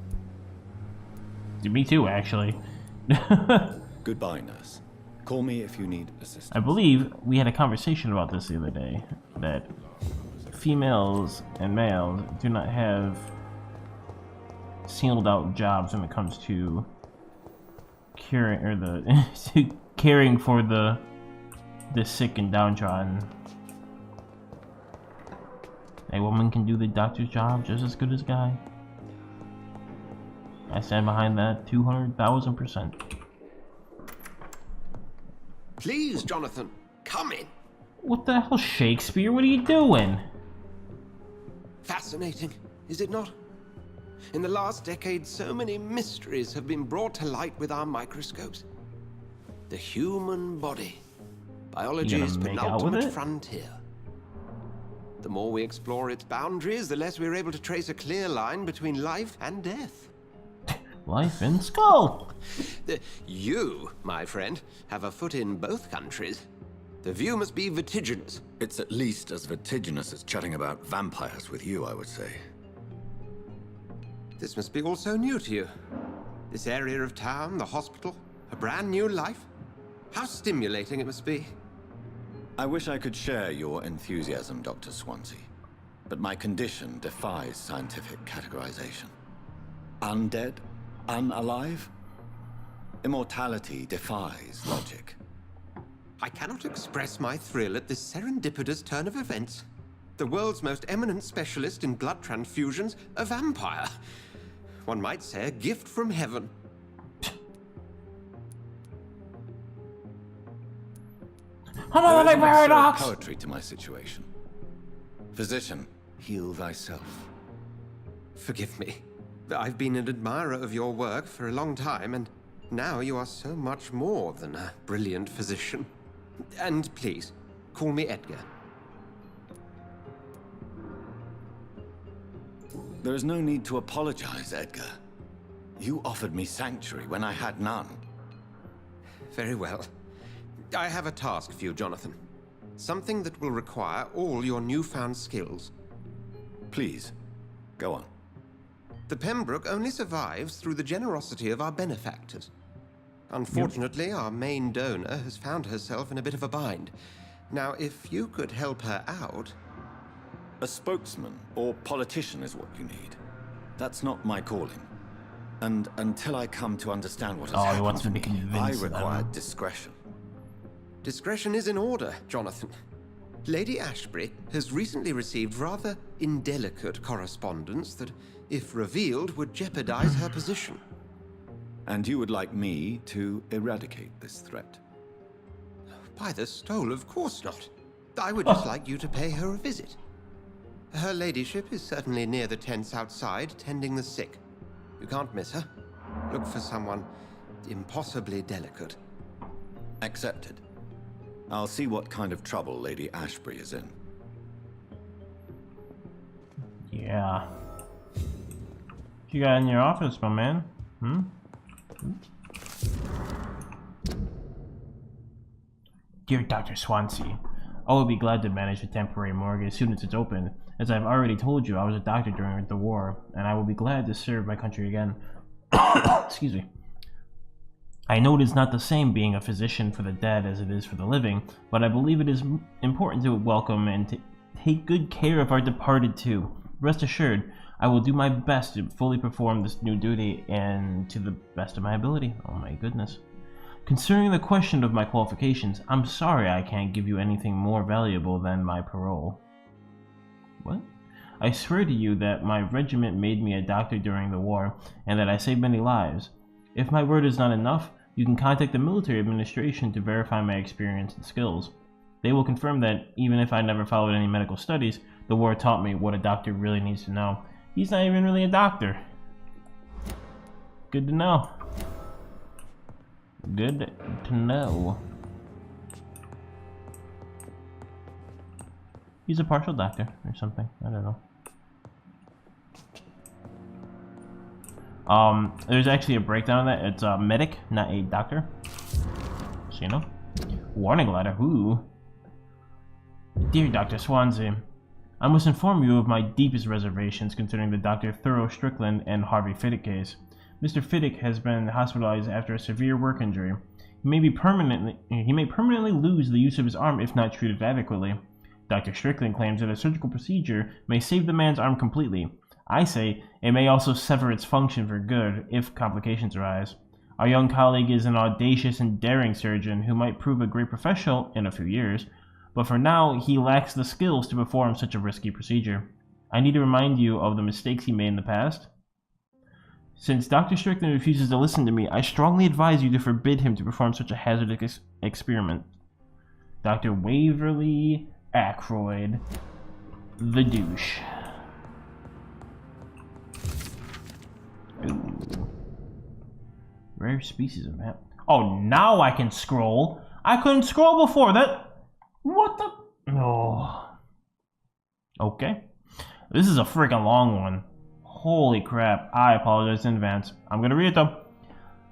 Me too, actually. Goodbye, nurse. Call me if you need assistance. I believe we had a conversation about this the other day, that females and males do not have singled out jobs when it comes to curing or caring for the sick and downtrodden. A woman can do the doctor's job just as good as a guy. I stand behind that 200,000%. Please, Jonathan, come in. What the hell, Shakespeare? What are you doing? Fascinating, is it not? In the last decade, so many mysteries have been brought to light with our microscopes. The human body, biology's penultimate frontier. The more we explore its boundaries, the less we're able to trace a clear line between life and death. Life and skull. You, my friend, have a foot in both countries. The view must be vertiginous. It's at least as vertiginous as chatting about vampires with you, I would say. This must be all so new to you. This area of town, the hospital, a brand new life. How stimulating it must be. I wish I could share your enthusiasm, Dr. Swansea, but my condition defies scientific categorization. Undead? Unalive? Immortality defies logic. I cannot express my thrill at this serendipitous turn of events. The world's most eminent specialist in blood transfusions, a vampire. One might say a gift from heaven. There is paradox. Poetry to my situation. Physician, heal thyself. Forgive me. I've been an admirer of your work for a long time, and now you are so much more than a brilliant physician. And please, call me Edgar. There is no need to apologize, Edgar. You offered me sanctuary when I had none. Very well. I have a task for you, Jonathan. Something that will require all your newfound skills. Please, go on. The Pembroke only survives through the generosity of our benefactors. Unfortunately, our main donor has found herself in a bit of a bind. Now, if you could help her out... A spokesman or politician is what you need. That's not my calling. And until I come to understand what has happened to me, I require discretion. Discretion is in order, Jonathan. Lady Ashbury has recently received rather indelicate correspondence that, if revealed, would jeopardize her position. And you would like me to eradicate this threat? By the stole, of course not. I would just like you to pay her a visit. Her ladyship is certainly near the tents outside, tending the sick. You can't miss her. Look for someone impossibly delicate. Accepted. I'll see what kind of trouble Lady Ashbury is in. Yeah. What you got in your office, my man? Dear Dr. Swansea, I will be glad to manage a temporary morgue as soon as it's open. As I've already told you, I was a doctor during the war, and I will be glad to serve my country again. Excuse me. I know it is not the same being a physician for the dead as it is for the living, but I believe it is important to welcome and to take good care of our departed too. Rest assured, I will do my best to fully perform this new duty and to the best of my ability. Oh my goodness. Concerning the question of my qualifications, I'm sorry I can't give you anything more valuable than my parole. What? I swear to you that my regiment made me a doctor during the war, and that I saved many lives. If my word is not enough, you can contact the military administration to verify my experience and skills. They will confirm that even if I never followed any medical studies, the war taught me what a doctor really needs to know. He's not even really a doctor. Good to know. Good to know. He's a partial doctor or something. I don't know. There's actually a breakdown of that. It's a medic, not a doctor. So you know. Warning letter. Ooh. Dear Dr. Swansea, I must inform you of my deepest reservations concerning the Dr. Thorough Strickland and Harvey Fiddick case. Mr. Fiddick has been hospitalized after a severe work injury. He may permanently lose the use of his arm if not treated adequately. Dr. Strickland claims that a surgical procedure may save the man's arm completely. I say it may also sever its function for good if complications arise. Our young colleague is an audacious and daring surgeon who might prove a great professional in a few years, but for now he lacks the skills to perform such a risky procedure. I need to remind you of the mistakes he made in the past. Since Dr. Strickland refuses to listen to me, I strongly advise you to forbid him to perform such a hazardous experiment. Dr. Waverly Ackroyd, the douche. Ooh. Rare species of map. Oh, now I can scroll. I couldn't scroll before that. What the? Oh. Okay. This is a freaking long one. Holy crap. I apologize in advance. I'm gonna read it though.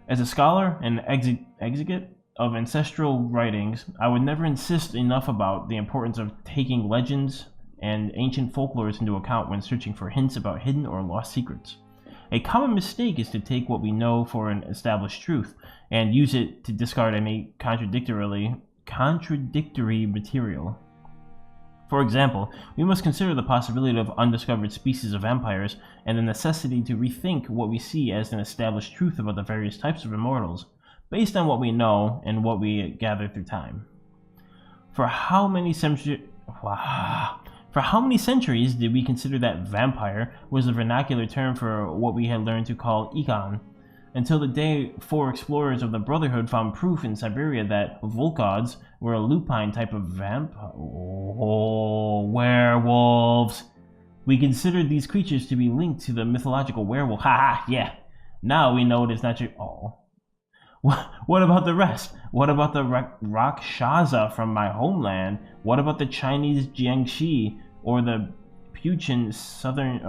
As a scholar and exegete of ancestral writings, I would never insist enough about the importance of taking legends and ancient folklores into account when searching for hints about hidden or lost secrets. A common mistake is to take what we know for an established truth and use it to discard any contradictory material. For example, we must consider the possibility of undiscovered species of vampires and the necessity to rethink what we see as an established truth about the various types of immortals, based on what we know and what we gather through time. For how many centuries did we consider that vampire was the vernacular term for what we had learned to call Egon, until the day 4 explorers of the Brotherhood found proof in Siberia that Volkods were a lupine type of vamp? Oh, werewolves! We considered these creatures to be linked to the mythological werewolf. Haha, yeah. Now we know it is not true. Oh. What about the rest? What about the Rakshasa from my homeland? What about the Chinese Jiangxi or the Puchin southern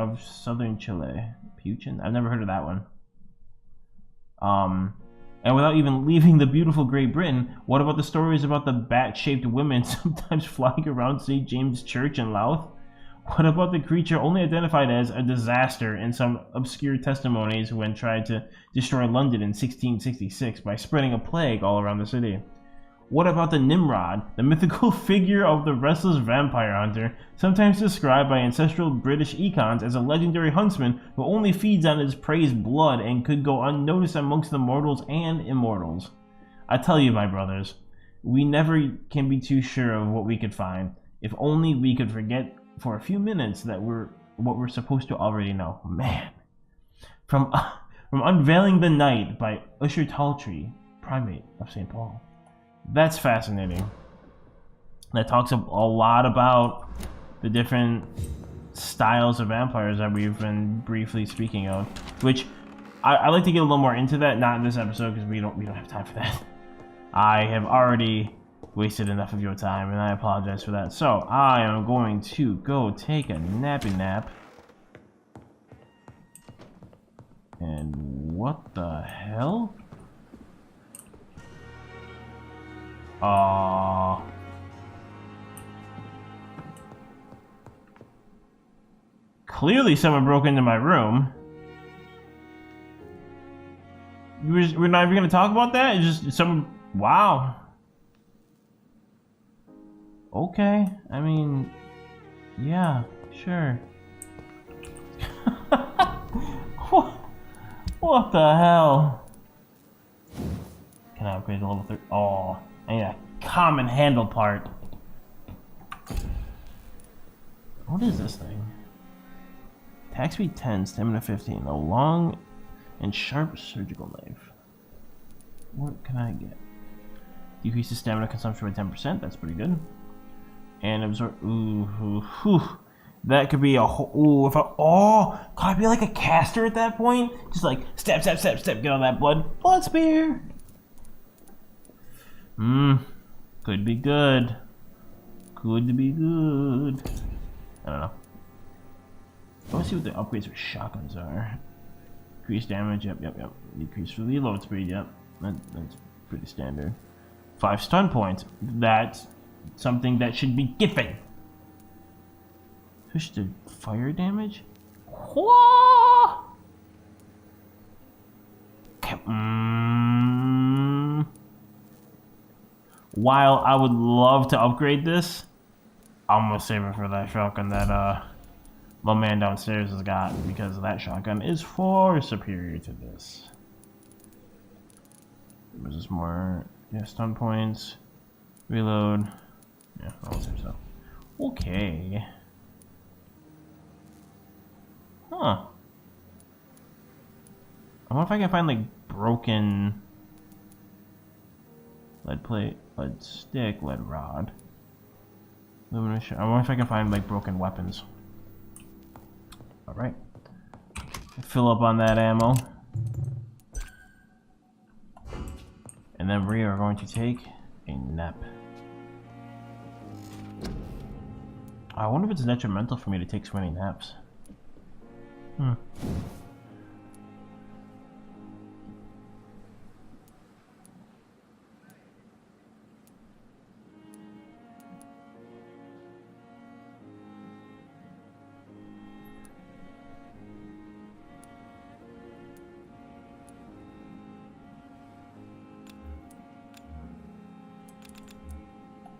Chile? Puchin? I've never heard of that one. And without even leaving the beautiful Great Britain, what about the stories about the bat-shaped women sometimes flying around St. James Church in Louth? What about the creature only identified as a disaster in some obscure testimonies when tried to destroy London in 1666 by spreading a plague all around the city? What about the Nimrod, the mythical figure of the restless vampire hunter, sometimes described by ancestral British econs as a legendary huntsman who only feeds on his prey's blood and could go unnoticed amongst the mortals and immortals? I tell you, my brothers, we never can be too sure of what we could find. If only we could forget for a few minutes that what we're supposed to already know. Man. From Unveiling the Night by Usher Taltree, Primate of St. Paul. That's fascinating. That talks a lot about the different styles of vampires that we've been briefly speaking of, which I'd like to get a little more into that, not in this episode because we don't have time for that. I have already wasted enough of your time, and I apologize for that. So I am going to go take a nappy nap. And what the hell? Clearly someone broke into my room. We're not even gonna talk about that? It's just someone... Wow. Okay. I mean... Yeah, sure. What the hell? Can I upgrade to level 3? Oh, I need a common handle part. What is this thing? Attack speed 10, stamina 15. A long and sharp surgical knife. What can I get? Decreases stamina consumption by 10%. That's pretty good. And absorb. Ooh. That could be a whole. Ooh, if I. Oh, could I be like a caster at that point? Just like step, get all that blood. Blood spear. Could be good. Could be good. I don't know. I want to see what the upgrades for shotguns are. Increased damage. Yep. Decreased reload speed. Yep. That's pretty standard. 5 stun points. That's something that should be given. Push to fire damage? Whoa! While I would love to upgrade this, I'm gonna save it for that shotgun that my man downstairs has got, because that shotgun is far superior to this. There's just more stun points, reload, all that sort of stuff. Okay. Huh. I wonder if I can find like broken lead plate, lead stick, lead rod. I wonder if I can find like broken weapons. Alright. Fill up on that ammo. And then we are going to take a nap. I wonder if it's detrimental for me to take so many naps. I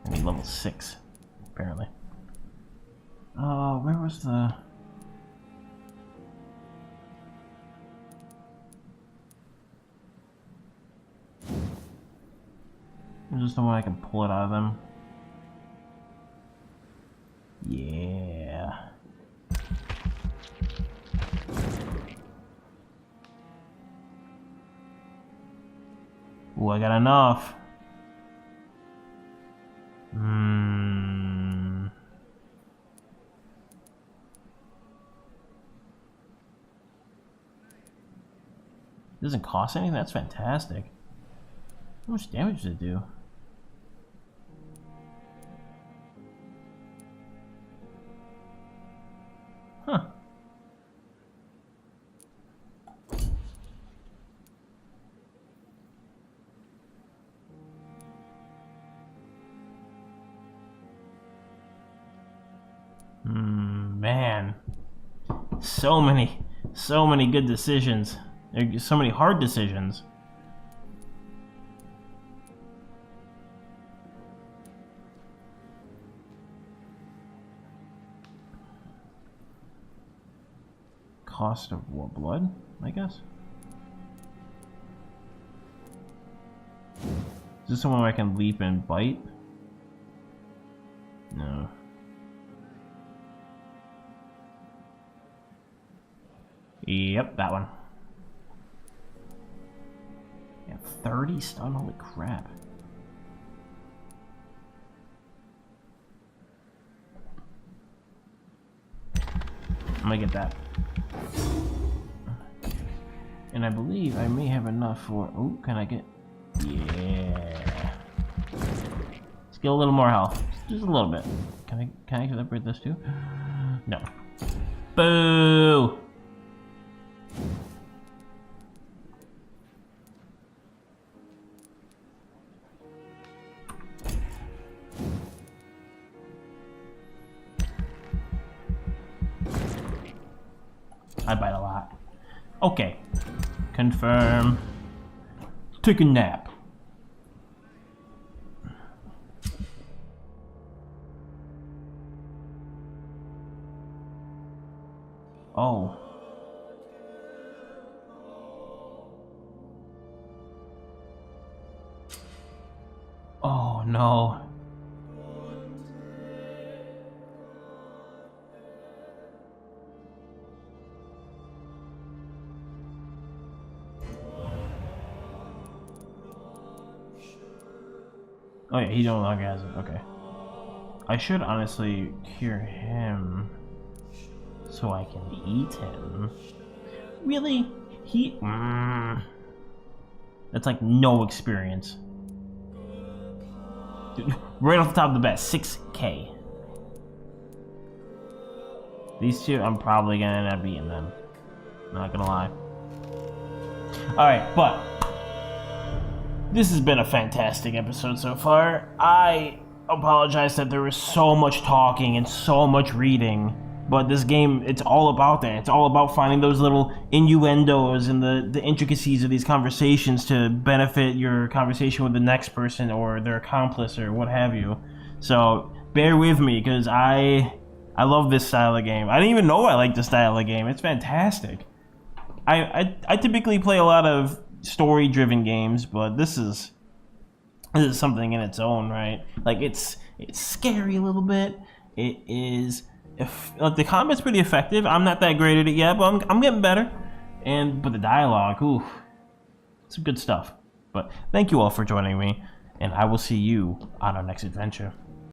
need level 6, apparently. Where was the... Is this the one I can pull it out of them? Yeah. Ooh, I got enough. Doesn't cost anything? That's fantastic. How much damage does it do? Huh. Man. So many good decisions. There's so many hard decisions. Cost of what? Blood, I guess? Is this someone I can leap and bite? No. Yep, that one. Yeah, 30 stun, holy crap. I'm gonna get that. And I believe I may have enough for... Oh, can I get... Yeah. Let's get a little more health. Just a little bit. Can I upgrade this too? No. Boo! I bite a lot. Okay. Confirm. Take a nap. Oh. Oh no. Oh yeah, he no longer has it. Okay. I should honestly cure him so I can eat him. Really? He... That's like no experience. Dude, right off the top of the bat, 6K. These two, I'm probably gonna end up eating them. Not gonna lie. Alright, but this has been a fantastic episode so far. I apologize that there was so much talking and so much reading, but this game, it's all about that. It's all about finding those little innuendos and the intricacies of these conversations to benefit your conversation with the next person or their accomplice or what have you. So bear with me, because I love this style of game. I didn't even know I liked this style of game. It's fantastic. I typically play a lot of story-driven games, but this is something in its own right. Like it's scary a little bit. It is, like, the combat's pretty effective. I'm not that great at it yet, but I'm getting better. But the dialogue, ooh, some good stuff. But thank you all for joining me, and I will see you on our next adventure.